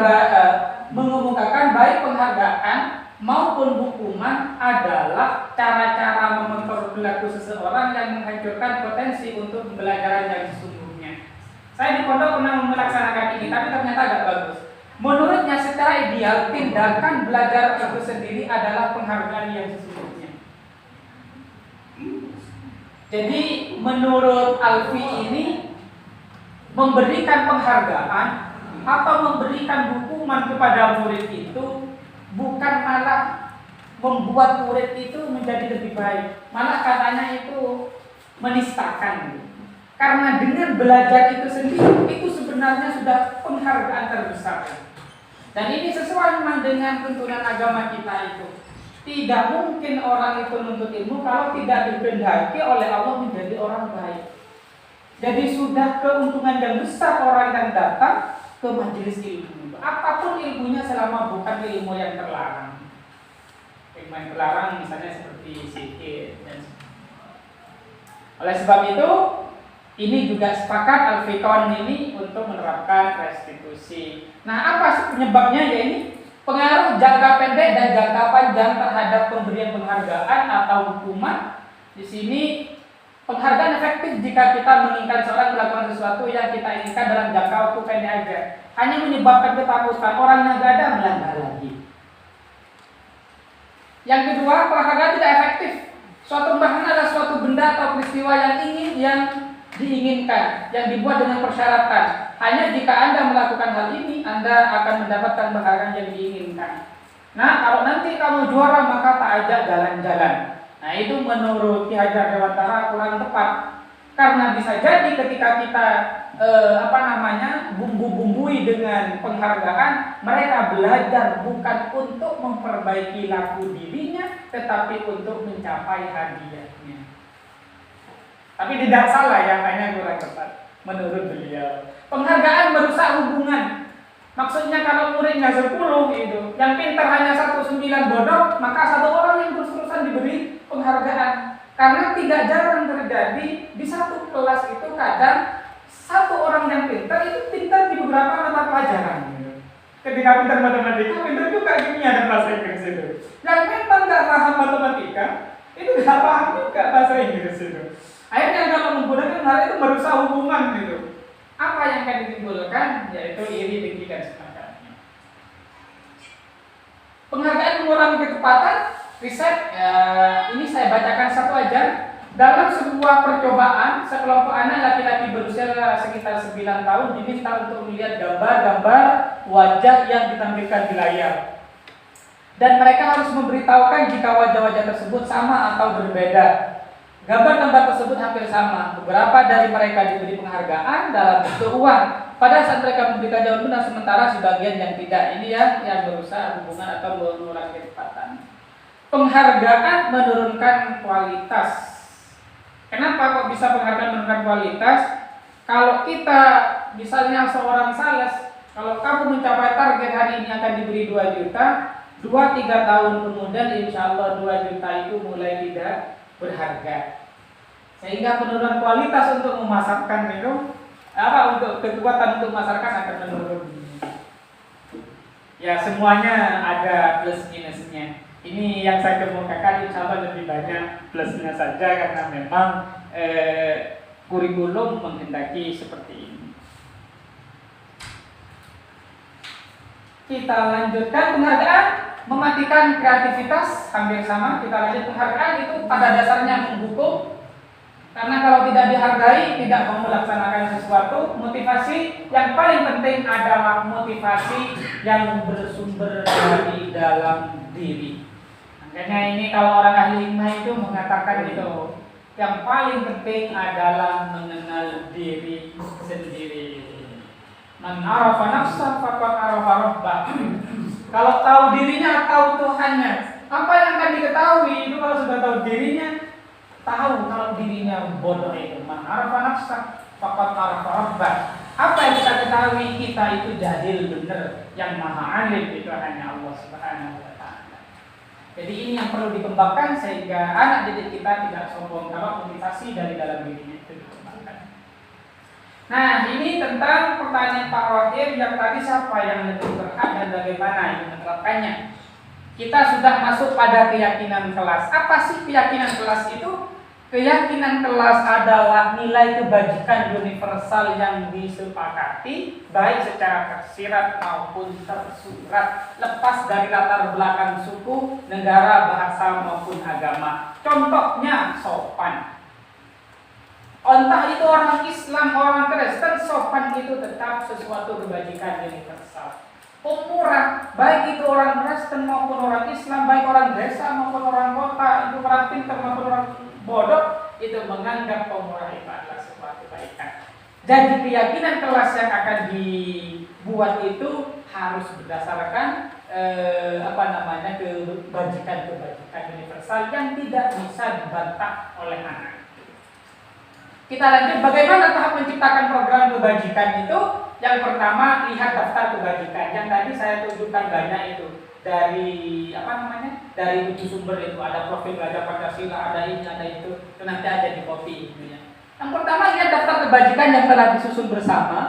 baik penghargaan maupun hukuman adalah cara-cara memperlaku seseorang yang menghancurkan potensi untuk pembelajaran yang sesungguhnya. Saya di pondok pernah melaksanakan ini, tapi ternyata agak bagus. Menurutnya secara ideal tindakan belajar itu sendiri adalah penghargaan yang sesungguhnya. Jadi menurut Alfi ini memberikan penghargaan atau memberikan hukuman kepada murid itu bukan malah membuat murid itu menjadi lebih baik, malah katanya itu menistakan. Karena dengan belajar itu sendiri itu sebenarnya sudah penghargaan terbesar. Dan ini sesuai memang dengan tuntunan agama kita itu. Tidak mungkin orang itu menuntut ilmu kalau tidak dikehendaki oleh Allah menjadi orang baik. Jadi sudah keuntungan yang besar orang yang datang ke majelis ilmu. Apapun ilmunya selama bukan ilmu yang terlarang. Ilmu yang terlarang misalnya seperti zikir dan oleh sebab itu ini juga sepakat Al-Fiqhon ini untuk menerapkan restitusi. Nah, apa penyebabnya? Ya ini pengaruh jangka pendek dan jangka panjang terhadap pemberian penghargaan atau hukuman. Di sini penghargaan efektif jika kita menginginkan seorang melakukan sesuatu yang kita inginkan dalam jangka waktu pendek aja. Hanya menyebabkan ketakutan, orang yang gak ada melanggar lagi. Yang kedua, penghargaan tidak efektif. Suatu penghargaan adalah suatu benda atau peristiwa yang diinginkan, yang dibuat dengan persyaratan. Hanya jika Anda melakukan hal ini, Anda akan mendapatkan penghargaan yang diinginkan. Nah, kalau nanti kamu juara maka tak ajak jalan-jalan. Nah, itu menurut Ki Hajar Dewantara kurang tepat. Karena bisa jadi ketika kita bumbu-bumbui dengan penghargaan, mereka belajar bukan untuk memperbaiki laku dirinya, tetapi untuk mencapai hadiahnya. Tapi tidak salah ya, hanya kurang tepat menurut beliau. Penghargaan merusak hubungan. Maksudnya kalau muridnya 10 itu, yang pintar hanya 9 bodoh, maka satu orang yang terus-terusan diberi penghargaan. Karena tidak jarang terjadi di satu kelas itu kadang satu orang yang pintar itu pintar di beberapa mata pelajaran. Ketika pintar matematika, pintar juga kimia dan bahasa Inggris itu. Yang memang nggak paham matematika, itu nggak paham juga bahasa Inggris itu. Akhirnya kalau menggunakan hal itu merusak hubungan gitu. Apa yang akan ditimbulkan? Yaitu iri, dengki dan semacamnya. Penghargaan mengurangi kecepatan. Riset, ini saya bacakan satu aja. dalam sebuah percobaan, sekelompok anak laki-laki berusia sekitar 9 tahun diminta untuk melihat gambar-gambar wajah yang ditampilkan di layar. Dan mereka harus memberitahukan jika wajah-wajah tersebut sama atau berbeda. Gambar-gambar tersebut hampir sama. Beberapa dari mereka diberi penghargaan dalam bentuk uang pada saat mereka memberikan jawaban benar, sementara sebagian yang tidak. Ini yang berusaha hubungan atau mengurangi kecepatan. Penghargaan menurunkan kualitas. Kenapa kok bisa penghargaan menurunkan kualitas? Kalau kita misalnya seorang sales, kalau kamu mencapai target hari ini akan diberi 2 juta, 2-3 tahun kemudian insya Allah 2 juta itu mulai tidak berharga. Sehingga penurunan kualitas untuk memasarkan itu untuk kekuatan untuk memasarkan akan menurun. Ya, semuanya ada plus minusnya. Ini yang saya kemukakan insya Allah lebih banyak plusnya saja karena memang kurikulum menghendaki seperti ini. Kita lanjutkan penghargaan mematikan kreativitas, hampir sama. Kita lanjut penghargaan itu pada dasarnya menghukum. Karena kalau tidak dihargai, tidak mau melaksanakan sesuatu. Motivasi yang paling penting adalah motivasi yang bersumber dari dalam diri. Makanya ini kalau orang ahli hikmah itu mengatakan gitu, yang paling penting adalah mengenal diri sendiri. Man arafa nafsah faqad arafa rabbah. Kalau tahu dirinya, tahu Tuhannya. Apa yang akan diketahui itu kalau sudah tahu dirinya, tahu kalau dirinya bodoh itu. Man arafa nafsah faqad arafa rabbah. Apa yang kita ketahui, kita itu jahil benar. Yang maha alim itu hanya Allah Subhanahu wa ta'ala. Jadi ini yang perlu dikembangkan sehingga anak didik kita tidak sombong kalau motivasi dari dalam dirinya itu dikembangkan. Nah, ini tentang pertanyaan Pak Rohim yang tadi, siapa yang lebih berhak dan bagaimana yang menerapkannya. Kita sudah masuk pada keyakinan kelas. Apa sih keyakinan kelas itu? Keyakinan kelas adalah nilai kebajikan universal yang disepakati baik secara tersirat maupun tersurat, lepas dari latar belakang suku, negara, bahasa maupun agama. Contohnya sopan. Entah itu orang Islam, orang Kristen, sopan itu tetap sesuatu kebajikan universal. Pemurah, baik itu orang Kristen maupun orang Islam, baik orang desa maupun orang kota, itu orang pintar maupun orang bodoh, itu menganggap pemurah itu adalah sebuah kebaikan. Jadi keyakinan kelas yang akan dibuat itu harus berdasarkan kebajikan universal yang tidak bisa dibantah oleh anak. Kita lanjut, bagaimana tahap menciptakan program kebajikan itu? Yang pertama, lihat daftar kebajikan. Yang tadi saya tunjukkan banyak itu. Dari dari 7 sumber itu, ada profil Gajah Pancasila, ada ini, ada itu nanti ada di copy gitu ya. Yang pertama, lihat daftar kebajikan yang telah disusun bersama.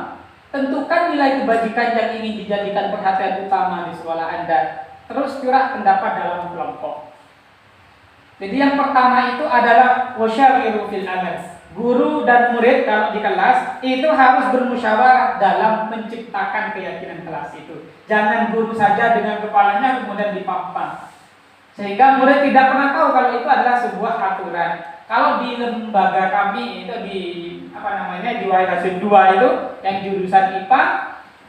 Tentukan nilai kebajikan yang ingin dijadikan perhatian utama di sekolah Anda. Terus curah pendapat dalam kelompok. Jadi yang pertama itu adalah wasyawiru fil amr. Guru dan murid kalau di kelas itu harus bermusyawarah dalam menciptakan keyakinan kelas itu. Jangan guru saja dengan kepalanya kemudian dipampang. Sehingga murid tidak pernah tahu kalau itu adalah sebuah aturan. Kalau di lembaga kami itu di Wahid Hasim 2 itu yang jurusan IPA,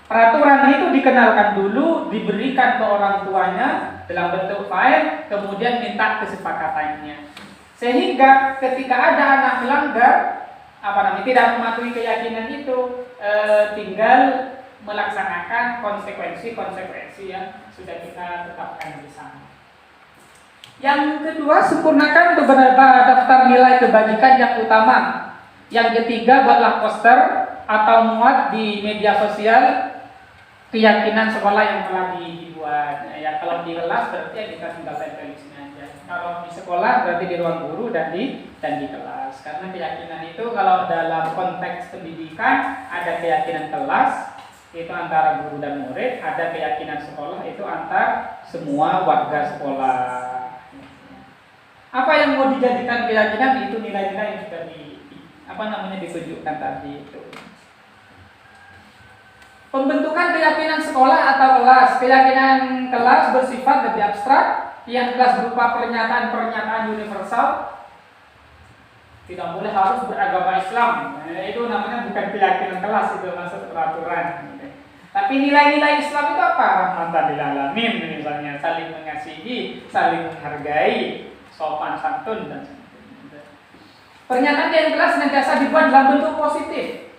peraturan itu dikenalkan dulu, diberikan ke orang tuanya dalam bentuk file, kemudian minta kesepakatannya. Sehingga ketika ada anak melanggar, tidak mematuhi keyakinan itu, tinggal melaksanakan konsekuensi yang sudah kita tetapkan di sana. Yang kedua, sempurnakan beberapa daftar nilai kebajikan yang utama. Yang ketiga, buatlah poster atau muat di media sosial keyakinan sekolah yang telah dibuat. Ya, kalau di kelas berarti ya kita tinggal tempel di sini aja. Kalau di sekolah berarti di ruang guru dan di kelas. Karena keyakinan itu kalau dalam konteks pendidikan ada keyakinan kelas itu antara guru dan murid, ada keyakinan sekolah itu antar semua warga sekolah. Apa yang mau dijadikan keyakinan itu nilai-nilai yang sudah ditunjukkan tadi itu. Pembentukan keyakinan sekolah atau kelas. Keyakinan kelas bersifat lebih abstrak, yang kelas berupa pernyataan-pernyataan universal. Tidak boleh harus beragama Islam. Itu namanya bukan keyakinan kelas, itu masuk peraturan. Tapi nilai-nilai Islam itu apa? Rahmatan lil alamin, misalnya saling mengasihi, saling menghargai, sopan santun dan sebagainya. Pernyataan yang kelas senantiasa dibuat dalam bentuk positif.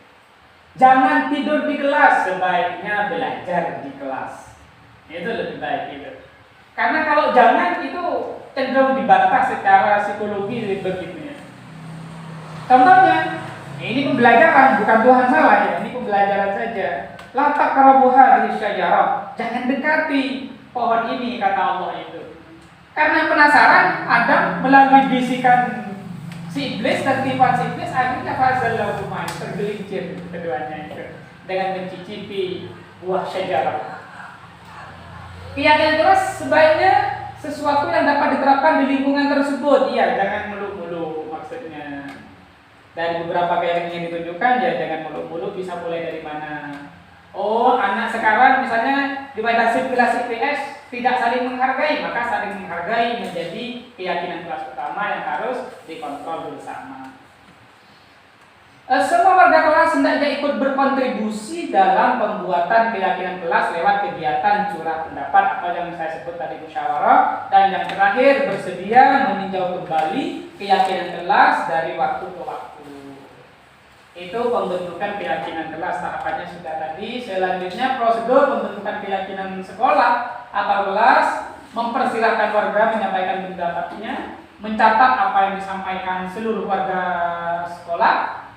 Jangan tidur di kelas, sebaiknya belajar di kelas. Itu lebih baik itu. Karena kalau jangan itu cenderung dibantah secara psikologi begitu ya. Contohnya, ini pembelajaran, bukan Tuhan salah ya, ini pembelajaran saja. La taqrabuha syajarah. Jangan dekati pohon ini, kata Allah itu. Karena penasaran, Adam melalui bisikan si iblis dan tipuan si iblis akhirnya fazallahu ma'in, tergelincir keduanya itu dengan mencicipi buah syajarah. Keyakinan keras sebaiknya sesuatu yang dapat diterapkan di lingkungan tersebut. Iya, jangan muluk-muluk maksudnya. Dari beberapa keyakinan yang ditunjukkan ya jangan muluk-muluk, bisa mulai dari mana? Oh, anak sekarang misalnya di nasib kelas IPS tidak saling menghargai, maka saling menghargai menjadi keyakinan kelas utama yang harus dikontrol bersama. Semua warga kelas hendaknya ikut berkontribusi dalam pembuatan keyakinan kelas lewat kegiatan curah pendapat atau yang saya sebut tadi musyawarah, dan yang terakhir bersedia meninjau kembali keyakinan kelas dari waktu ke waktu. Itu pembentukan keyakinan kelas, tahapannya sudah tadi. Selanjutnya prosedur pembentukan keyakinan sekolah atau kelas, mempersilahkan warga menyampaikan pendapatnya, mencatat apa yang disampaikan seluruh warga sekolah,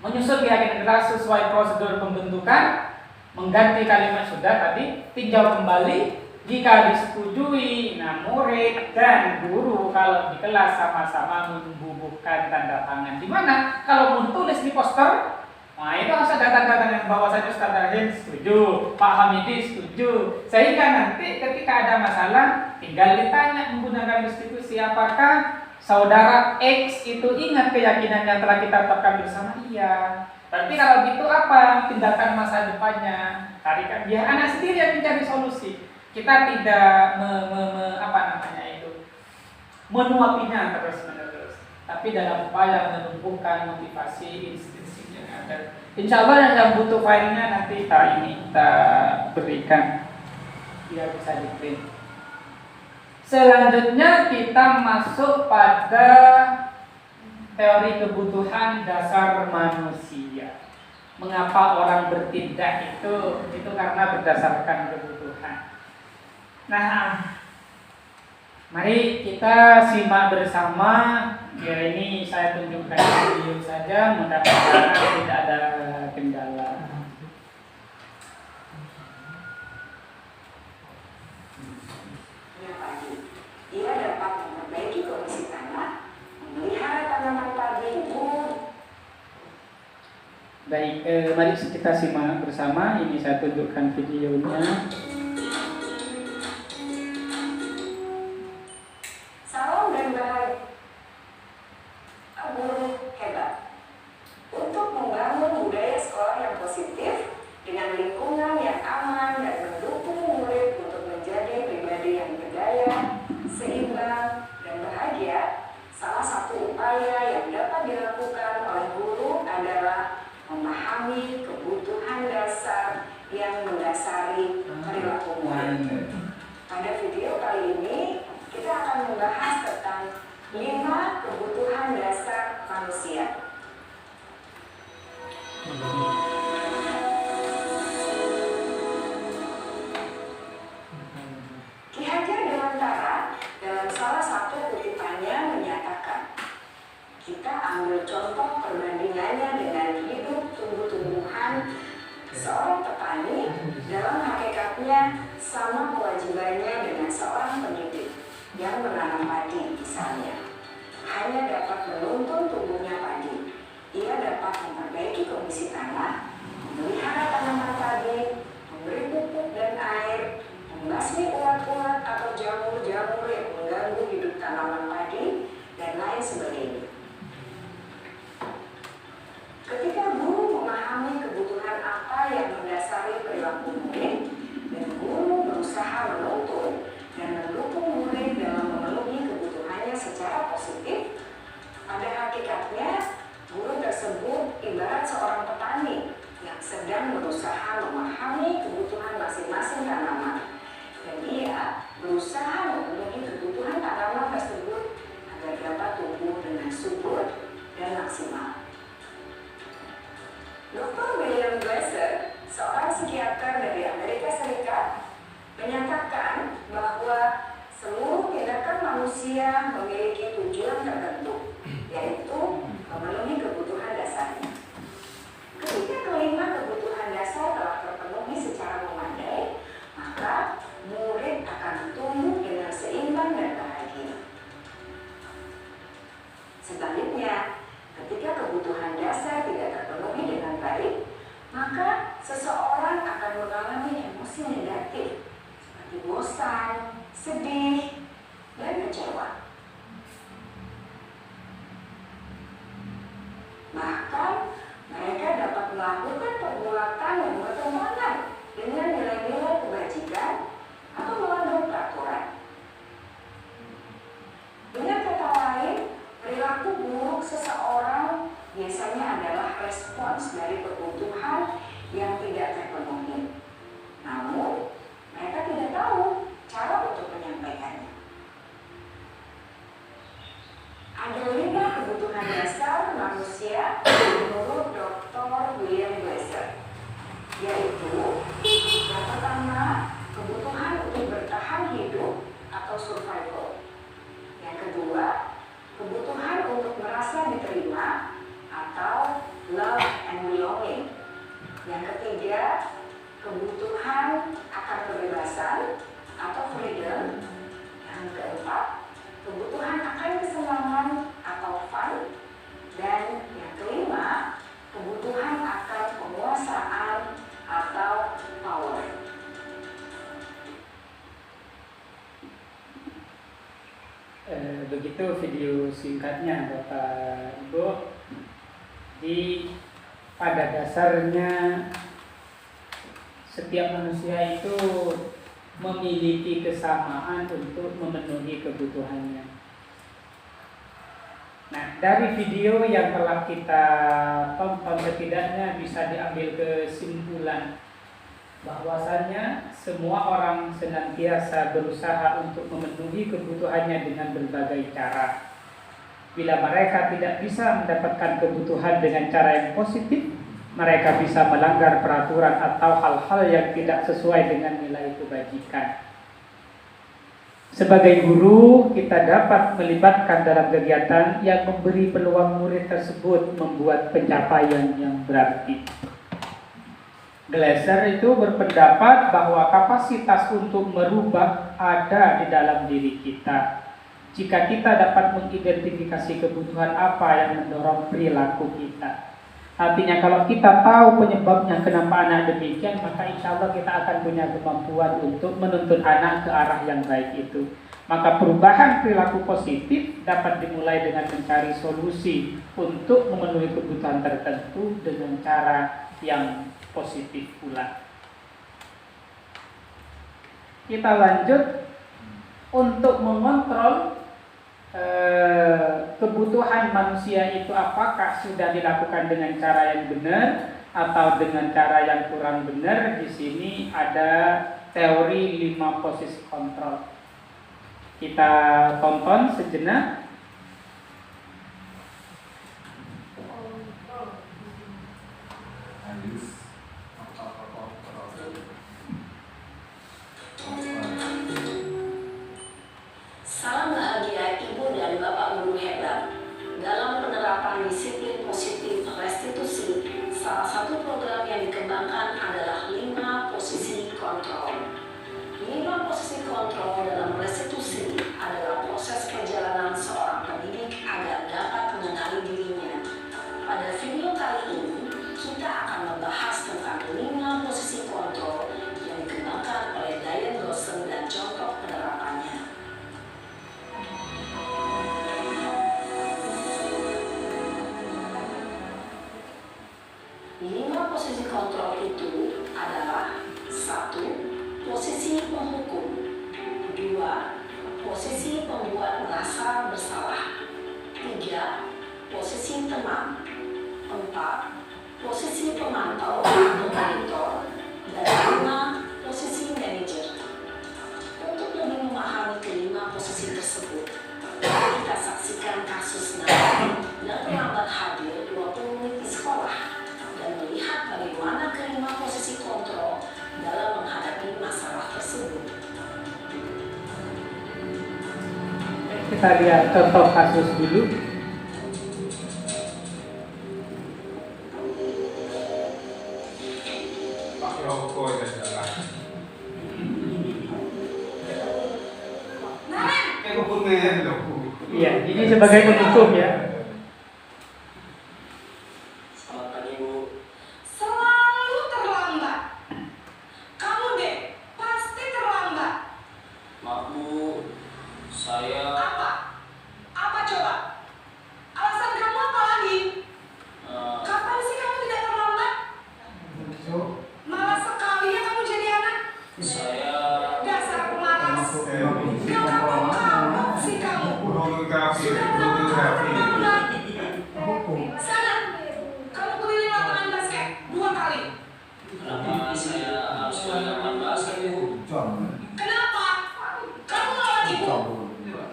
menyusun keyakinan kelas sesuai prosedur pembentukan, mengganti kalimat sudah tadi, tinjau kembali jika disetujui. Nah, murid dan guru kalau di kelas sama-sama membubuhkan tanda tangan. Di mana kalau mau tulis di poster, nah itu harus ada tanda tangan bahwasanya Ustaz Rahim setuju, Pak Hamidi setuju, sehingga nanti ketika ada masalah tinggal ditanya menggunakan institusi, apakah saudara X itu ingat keyakinan yang telah kita tetapkan bersama? Iya. Berarti kalau gitu apa tindakan masa depannya? Carikan biar anak sendiri yang mencari solusi. Kita tidak menuapinya terus-menerus, tapi dalam upaya menumbuhkan motivasi instinktif yang ada. Insya Allah yang butuh filenya nanti kita berikan biar bisa di-print. Selanjutnya kita masuk pada teori kebutuhan dasar manusia. Mengapa orang bertindak itu karena berdasarkan kebutuhan. Nah, mari kita simak bersama. Ya, ini saya tunjukkan video saja, mudah-mudahan tidak ada kendala. Ia dapat memperbaiki kondisi tanah, memelihara tanaman padi. Baik, mari kita simak bersama. Ini saya tunjukkan videonya. Salam dan bahagia. Guru hebat. Untuk membangun budaya sekolah yang positif dengan lingkungan yang aman dan mendukung murid untuk menjadi pribadi yang berdaya, seimbang, dan bahagia, salah satu upaya yang dapat dilakukan oleh guru adalah memahami kebutuhan dasar yang mendasari perilaku murid. Pada video kali ini, kita akan membahas tentang 5 kebutuhan dasar manusia. Ki Hajar Dewantara dalam salah satu kutipannya menyatakan, kita ambil contoh perbandingannya dengan hidup tumbuh-tumbuhan. Seorang petani dalam hakikatnya sama kewajibannya dengan seorang pendidik yang menanam padi misalnya. Hanya dapat menuntun tumbuhnya padi. Ia dapat memperbaiki kondisi tanah, memelihara tanaman padi, memberi pupuk dan air, membasmi ulat-ulat atau jamur-jamur yang mengganggu hidup tanaman padi, dan lain sebagainya. Ketika guru memahami kebutuhan apa yang mendasari perilaku murid, dan guru berusaha menuntun dan mendukung murid dalam memenuhi kebutuhannya secara positif, pada hakikatnya manusia memiliki tujuan tertentu, yaitu memenuhi kebutuhan dasarnya. Ketika kelima kebutuhan dasar telah terpenuhi secara memadai, maka murid akan tumbuh dengan seimbang dan bahagia. Sebaliknya, ketika kebutuhan dasar tidak terpenuhi dengan baik, maka seseorang akan mengalami emosi negatif seperti bosan, sedih, dan kecewa. Bahkan mereka dapat melakukan perbuatan yang bertentangan dengan nilai-nilai kebajikan atau melanggar peraturan. Dengan kata lain, perilaku buruk seseorang biasanya adalah respons dari kebutuhan yang tidak terpenuhi. Namun, mereka tidak tahu cara untuk menyampaikannya. Ada 5 kebutuhan dasar manusia menurut Dr. William Glasser, yaitu yang pertama, kebutuhan untuk bertahan hidup atau survival. Yang kedua, kebutuhan untuk merasa diterima atau love and belonging. Yang ketiga, kebutuhan akan kebebasan atau freedom. Yang keempat, kebutuhan akan kesenangan atau fun. Dan yang kelima, kebutuhan akan penguasaan atau power. Begitu video singkatnya Bapak Ibu. Pada dasarnya setiap manusia itu memiliki kesamaan untuk memenuhi kebutuhannya. Nah, dari video yang telah kita tonton setidaknya bisa diambil kesimpulan bahwasannya semua orang senantiasa berusaha untuk memenuhi kebutuhannya dengan berbagai cara. Bila mereka tidak bisa mendapatkan kebutuhan dengan cara yang positif, mereka bisa melanggar peraturan atau hal-hal yang tidak sesuai dengan nilai kebajikan. Sebagai guru, kita dapat melibatkan dalam kegiatan yang memberi peluang murid tersebut membuat pencapaian yang berarti. Glasser itu berpendapat bahwa kapasitas untuk merubah ada di dalam diri kita. Jika kita dapat mengidentifikasi kebutuhan apa yang mendorong perilaku kita. Artinya kalau kita tahu penyebabnya kenapa anak demikian, maka insya Allah kita akan punya kemampuan untuk menuntun anak ke arah yang baik itu. Maka perubahan perilaku positif dapat dimulai dengan mencari solusi untuk memenuhi kebutuhan tertentu dengan cara yang positif pula. Kita lanjut untuk mengontrol kebutuhan manusia itu apakah sudah dilakukan dengan cara yang benar atau dengan cara yang kurang benar. Di sini ada teori 5 posisi kontrol. Kita tonton sejenak. Salam bahagia Ibu dan Bapak Guru hebat. Dalam penerapan disiplin positif restitusi, salah satu program yang dikembangkan adalah 5 posisi kontrol. 5 posisi kontrol dalam restitusi adalah proses perjalanan seorang pendidik agar dapat mengenali dirinya. Pada video kali ini, kita akan membahas tentang 5 posisi kontrol yang dikembangkan oleh Diane Dawson dan contoh penerapannya. 5 posisi kontrol itu adalah 1. Posisi penghukum. 2. Posisi pembuat merasa bersalah. 3. Posisi teman. 4. Posisi pemantau atau monitor. Dan 5. Posisi manajer. Untuk lebih memahami kelima posisi tersebut, kita saksikan kasus Nadia yang terlambat hadir 20 menit di sekolah dan melihat bagaimana kelima posisi kontrol dalam menghadapi masalah tersebut. Kita lihat contoh kasus dulu. Pak Yoko itu salah. Kayak hukumnya loh. Iya, ini sebagai penghukum ya. Selamat pagi Bu. Selalu terlambat. Kamu deh, pasti terlambat. Maaf Bu, saya Apa? Apa coba? Alasan kamu apa lagi? Kapan sih kamu tidak terlambat? Malas sekali ya kamu jadi anak. saya Dasar pemalas. Gak kapok-kapok sih kamu. Pornografi, Sudah pornografi. terlambat. Sana, kamu keliling lapangan basket 2 kali. kenapa saya harus melakukan basket Bu? Kenapa? Kamu lawan ibu.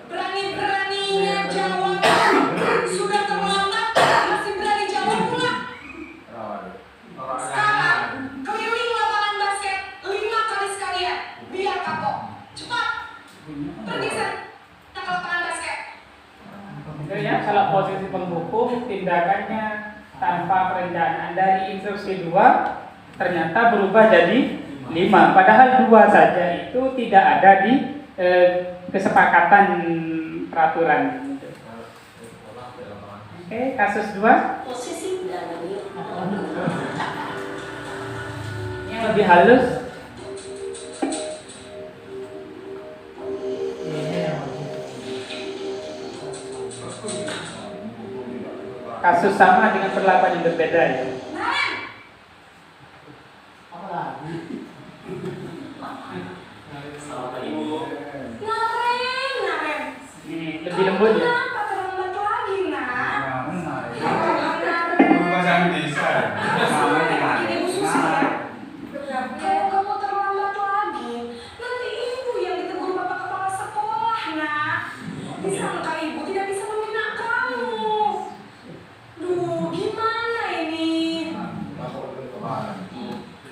Berani-beraninya jawab. Sudah terlambat, masih berani jawab pula. Sekarang, keliling lapangan basket 5 kali sekalian. Biar kapok. Cepat. Pergi sana ke lapangan basket. Itu ya, kalau posisi penghukum tindakannya tanpa perencanaan dari instruksi 2 ternyata berubah jadi 5. Padahal 2 saja itu tidak ada di kesepakatan peraturan. Oke, kasus 2 Posisi dan ini yang lebih halus. Kasus sama dengan perlakuan yang berbeda ya. Selamat pagi Bu. Naren. Ini lebih lembut ya. Kenapa terlambat lagi, nak? Bahasa Indonesia. Ini Bu Susi ya. Kalau kamu terlambat lagi, nanti ibu yang ditegur bapak kepala sekolah, nak. Disangka ibu tidak bisa membina kamu. Duh, gimana ini?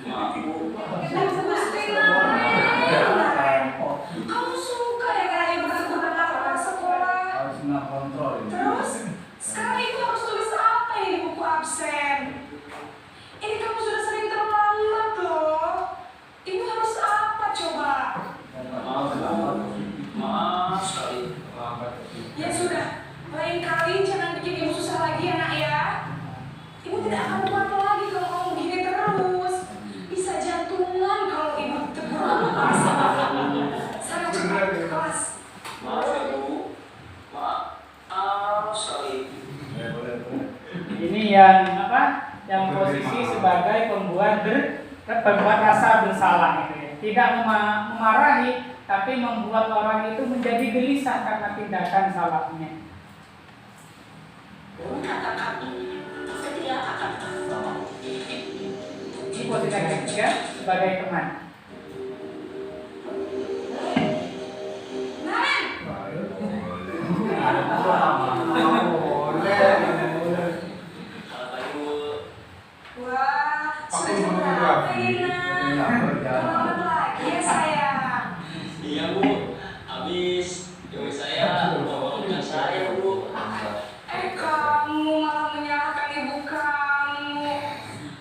Maaf Bu. Kamu suka ya kalau ibu ditegur bapak kepala sekolah? Terus, sekarang ibu harus tulis apa ini di buku absen? Ini kamu sudah sering terlambat loh. Ibu harus apa coba? Maaf Bu. Maaf sekali. Ya sudah, lain kali jangan bikin ibu susah lagi ya nak ya. Ibu tidak akan kuat lagi kalau kamu begini terus. Bisa jantungan kalau ibu tegur bapak sana cepat ke kelas. Maaf ya Bu. Maaf sekali. Ini yang apa? Yang posisi sebagai pembuat rasa bersalah gitu ya. Tidak memarahi, tapi membuat orang itu menjadi gelisah karena tindakan salahnya. Katakan, tidak akan. Ini posisi yang ketiga sebagai teman. Naren, Selamat pagi Bu. wah, sudah Pakai jam berapa pornografi. ini nak? Terlambat lagi ya sayang. Iya Bu. Habis joget saya bawa dengan saya Bu. Kamu malah menyalahkan ibu kamu.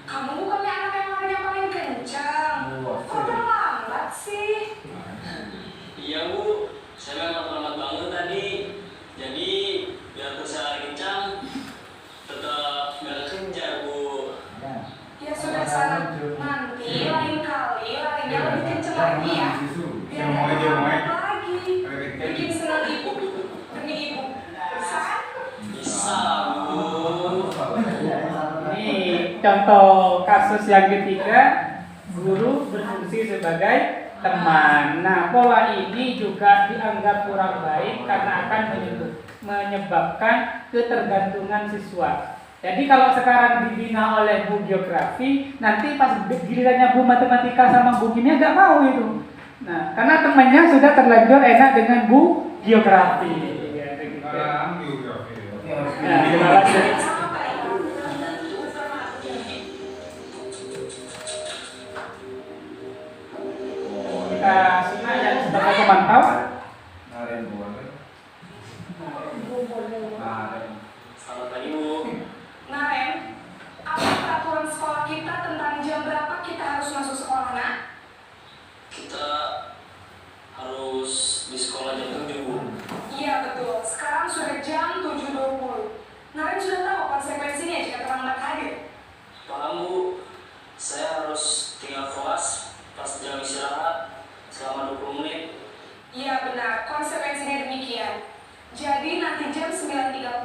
Kamu bukannya anak yang larinya paling kencang. Kok terlambat sih? Iya Bu. Saya memang terlambat bangun tadi. Jadi biar saya lari kencang tetap nggak kejar Bu. Ya sudah sana. Nanti lain kali larinya lebih kencang lagi ya. Biar nggak terlambat lagi. Bikin senang ibu demi ibu. Bisa? Bisa Bu. Ini contoh kasus yang ketiga, guru berfungsi sebagai teman. Nah, pola ini juga dianggap kurang baik karena akan menyebabkan ketergantungan siswa. Jadi kalau sekarang dibina oleh Bu Geografi, nanti pas gilirannya Bu Matematika sama Bu Kimia nggak mau itu. Nah, karena temannya sudah terlanjur enak dengan Bu Geografi. Ya, begitu. Sekarang geografi. Nah, kita lanjut. Kita simak yang sebagai pemantau. Selamat pagi, Bu. Nah, Ren, apa peraturan sekolah kita tentang jam berapa kita harus masuk sekolah, nak? Kita harus di sekolah jam 7, Bu. Iya, betul. Sekarang sudah jam 7.20. Naren sudah tahu konsekuensinya jika terlambat hadir. Paham, Bu. Saya harus tinggal kelas pas jam istirahat selama 20 menit. Iya, benar. Konsekuensinya demikian. Jadi nanti jam 9.30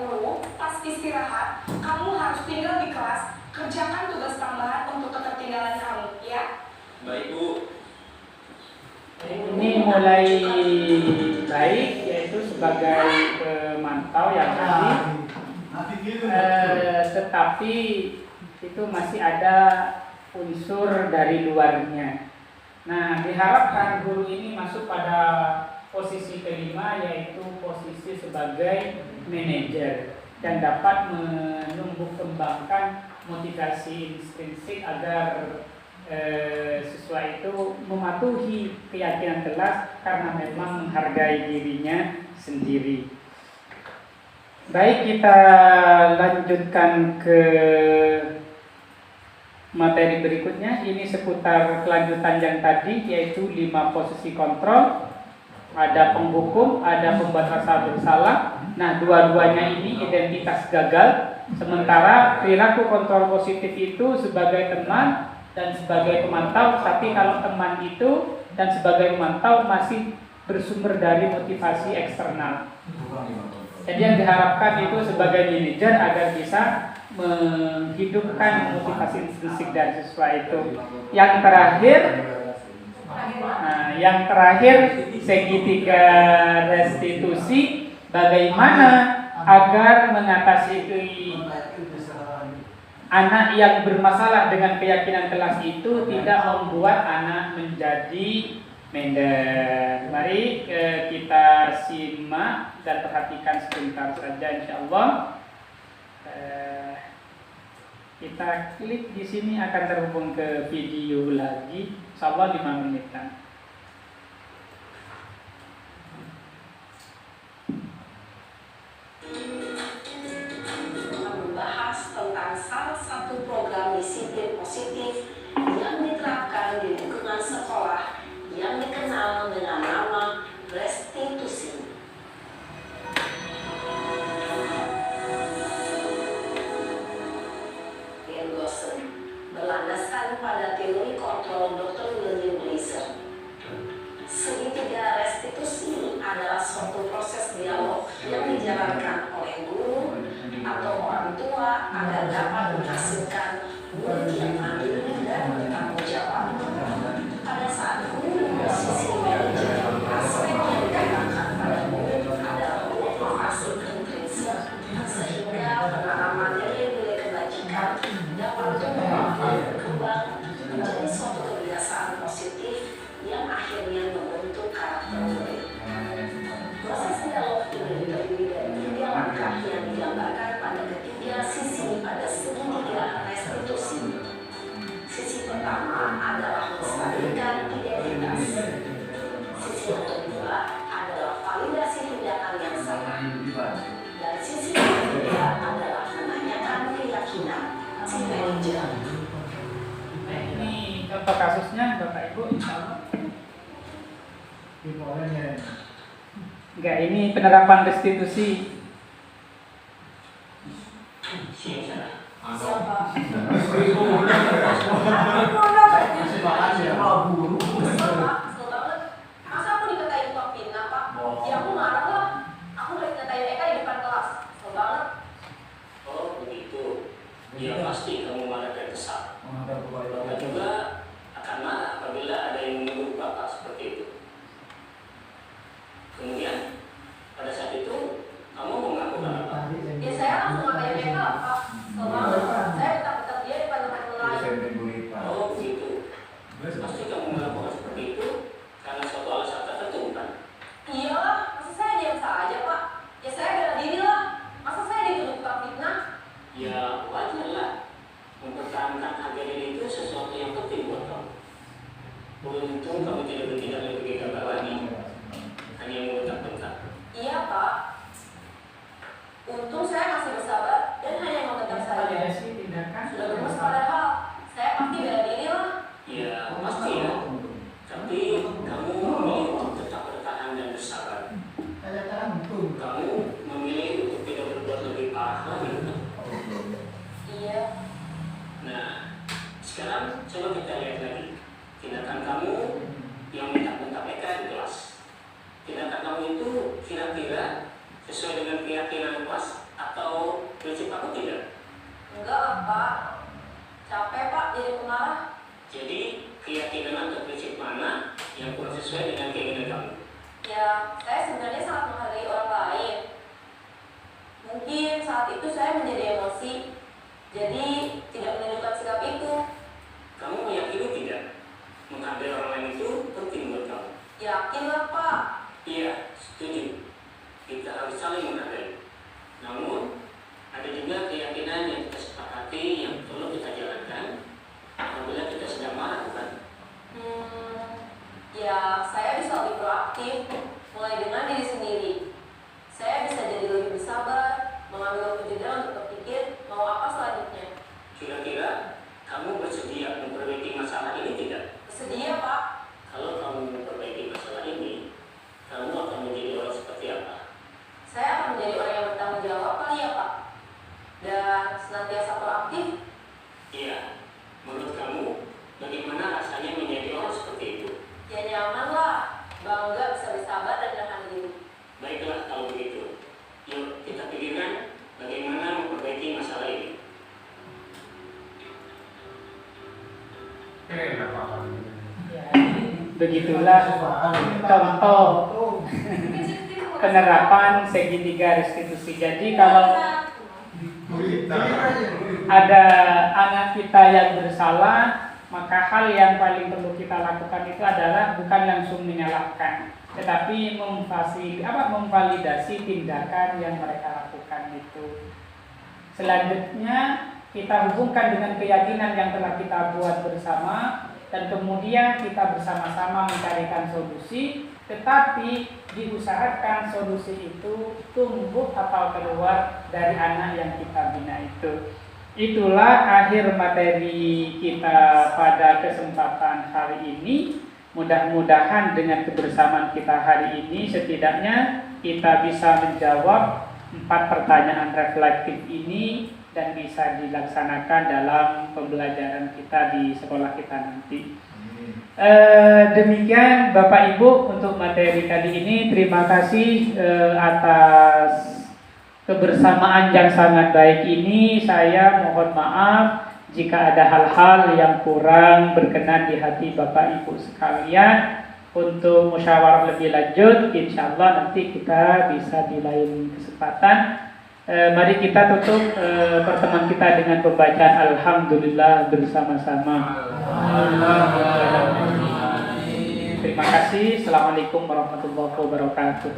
pas istirahat, kamu harus tinggal di kelas, kerjakan tugas tambahan untuk ketertinggalan kamu, ya? Baik, Bu. Ini mulai baik, yaitu sebagai pemantau yang tadi, tetapi itu masih ada unsur dari luarnya. Nah, diharapkan guru ini masuk pada posisi kelima, yaitu posisi sebagai manajer dan dapat menumbuh kembangkan motivasi intrinsik agar siswa itu mematuhi keyakinan kelas karena memang menghargai dirinya sendiri. Baik, kita lanjutkan ke materi berikutnya. Ini seputar kelanjutan yang tadi, yaitu 5 posisi kontrol. Ada penghukum, ada pembuat rasa bersalah. Nah, dua-duanya ini identitas gagal. Sementara perilaku kontrol positif itu sebagai teman dan sebagai pemantau, tapi kalau teman itu dan sebagai pemantau masih bersumber dari motivasi eksternal. Jadi yang diharapkan itu sebagai manajer agar bisa menghidupkan motivasi intrinsik dari siswa itu. Yang terakhir segitiga restitusi, bagaimana agar mengatasi anak yang bermasalah dengan keyakinan kelas itu tidak membuat anak menjadi minder. Mari kita simak dan perhatikan sebentar saja, insyaallah. Kita klik di sini akan terhubung ke video lagi, insyaallah 5 menitan. Membahas tentang salah satu program disiplin positif yang diterapkan di lingkungan sekolah yang dikenal dengan nama restitusi. Gossen berlandaskan pada teori kontrol Dr. William Gleiser. Segitiga restitusi adalah suatu proses dialog yang dijalankan oleh guru atau orang tua agar dapat menghasilkan murid yang mandiri dan bertanggung jawab. Pada saat guru posisi manajer, aspek yang dikatakan pada murid adalah motivasi intrinsik, sehingga penanaman nilai-nilai kebajikan dapat tumbuh dan berkembang menjadi suatu kebiasaan positif yang akhirnya membentuk karakter murid. Proses dialog ini terdiri dari 3 langkah yang digambarkan pada ketiga sisi pada segitiga restitusi. Sisi pertama adalah melestarikan identitas. Sisi yang kedua adalah validasi tindakan yang salah. Dan sisi yang ketiga adalah menanyakan keyakinan si manajer. Nah, ini contoh kasusnya Bapak Ibu, insyaallah. Enggak, ini penerapan restitusi. Siapa? Masa aku dikatain Pak Pina, Pak? Ya aku marah lah. Aku udah dikatain Eka di depan kelas. Kesel banget. Oh, begitu. Ya pasti kamu marah dan kesal. Bapak juga akan marah apabila ada yang menuduh Bapak seperti itu. Kemudian, pada saat itu, kamu melakukan apa? Ya saya langsung ngatain Eka, Pak. Kesel banget. Saya tetap dia di depan teman lain. Oh, begitu. Pasti kamu melakukan seperti itu karena suatu alasan tertentu, bukan? Iyalah, masa saya diam saja, Pak? Ya saya bela diri lah. Masa saya dituduh fitnah? Ya, wajarlah. Mempertahankan harga diri itu sesuatu yang penting. Jadi keyakinan atau prinsip mana yang kurang sesuai dengan keinginan kamu? Ya, saya sebenarnya sangat menghargai orang lain. Mungkin saat itu saya menjadi emosi, jadi tidak menunjukkan sikap itu. Kamu meyakini tidak menghargai orang lain itu penting buat kamu? Yakinlah Pak. Iya, setuju. Kita harus saling menghargai. Namun, ada juga keyakinan yang kita sepakati yang perlu kita jalankan apabila kita sedang marah, bukan? Ya, saya bisa lebih proaktif, mulai dengan diri sendiri. Saya bisa jadi lebih bersabar, mengambil waktu jeda untuk berpikir mau apa selanjutnya. Kira-kira kamu bersedia memperbaiki masalah ini tidak? Bersedia Pak. Kalau kamu memperbaiki masalah ini, kamu akan menjadi orang seperti apa? Saya akan menjadi orang yang bertanggung jawab kali ya Pak. Dan senantiasa proaktif. Iya, menurut kamu, bagaimana rasanya menjadi orang seperti itu? Ya nyaman lah, bangga bisa bersabar dan menahan diri. Baiklah kalau begitu. Yuk kita pikirkan bagaimana memperbaiki masalah ini. Enak apa? Ya, begitulah contoh penerapan segitiga restitusi. Jadi kalau ada anak kita yang bersalah, maka hal yang paling perlu kita lakukan itu adalah bukan langsung menyalahkan, tetapi memvalidasi tindakan yang mereka lakukan itu. Selanjutnya kita hubungkan dengan keyakinan yang telah kita buat bersama, dan kemudian kita bersama-sama mencarikan solusi, tetapi diusahakan solusi itu tumbuh atau keluar dari anak yang kita bina itu. Itulah akhir materi kita pada kesempatan hari ini. Mudah-mudahan dengan kebersamaan kita hari ini setidaknya kita bisa menjawab 4 pertanyaan reflektif ini dan bisa dilaksanakan dalam pembelajaran kita di sekolah kita nanti. Demikian Bapak Ibu untuk materi kali ini. Terima kasih atas kebersamaan yang sangat baik ini. Saya mohon maaf jika ada hal-hal yang kurang berkenan di hati Bapak Ibu sekalian. Untuk musyawarah lebih lanjut, insya Allah nanti kita bisa di lain kesempatan. Mari kita tutup pertemuan kita dengan pembacaan Alhamdulillah bersama-sama. Terima kasih. Assalamualaikum warahmatullahi wabarakatuh.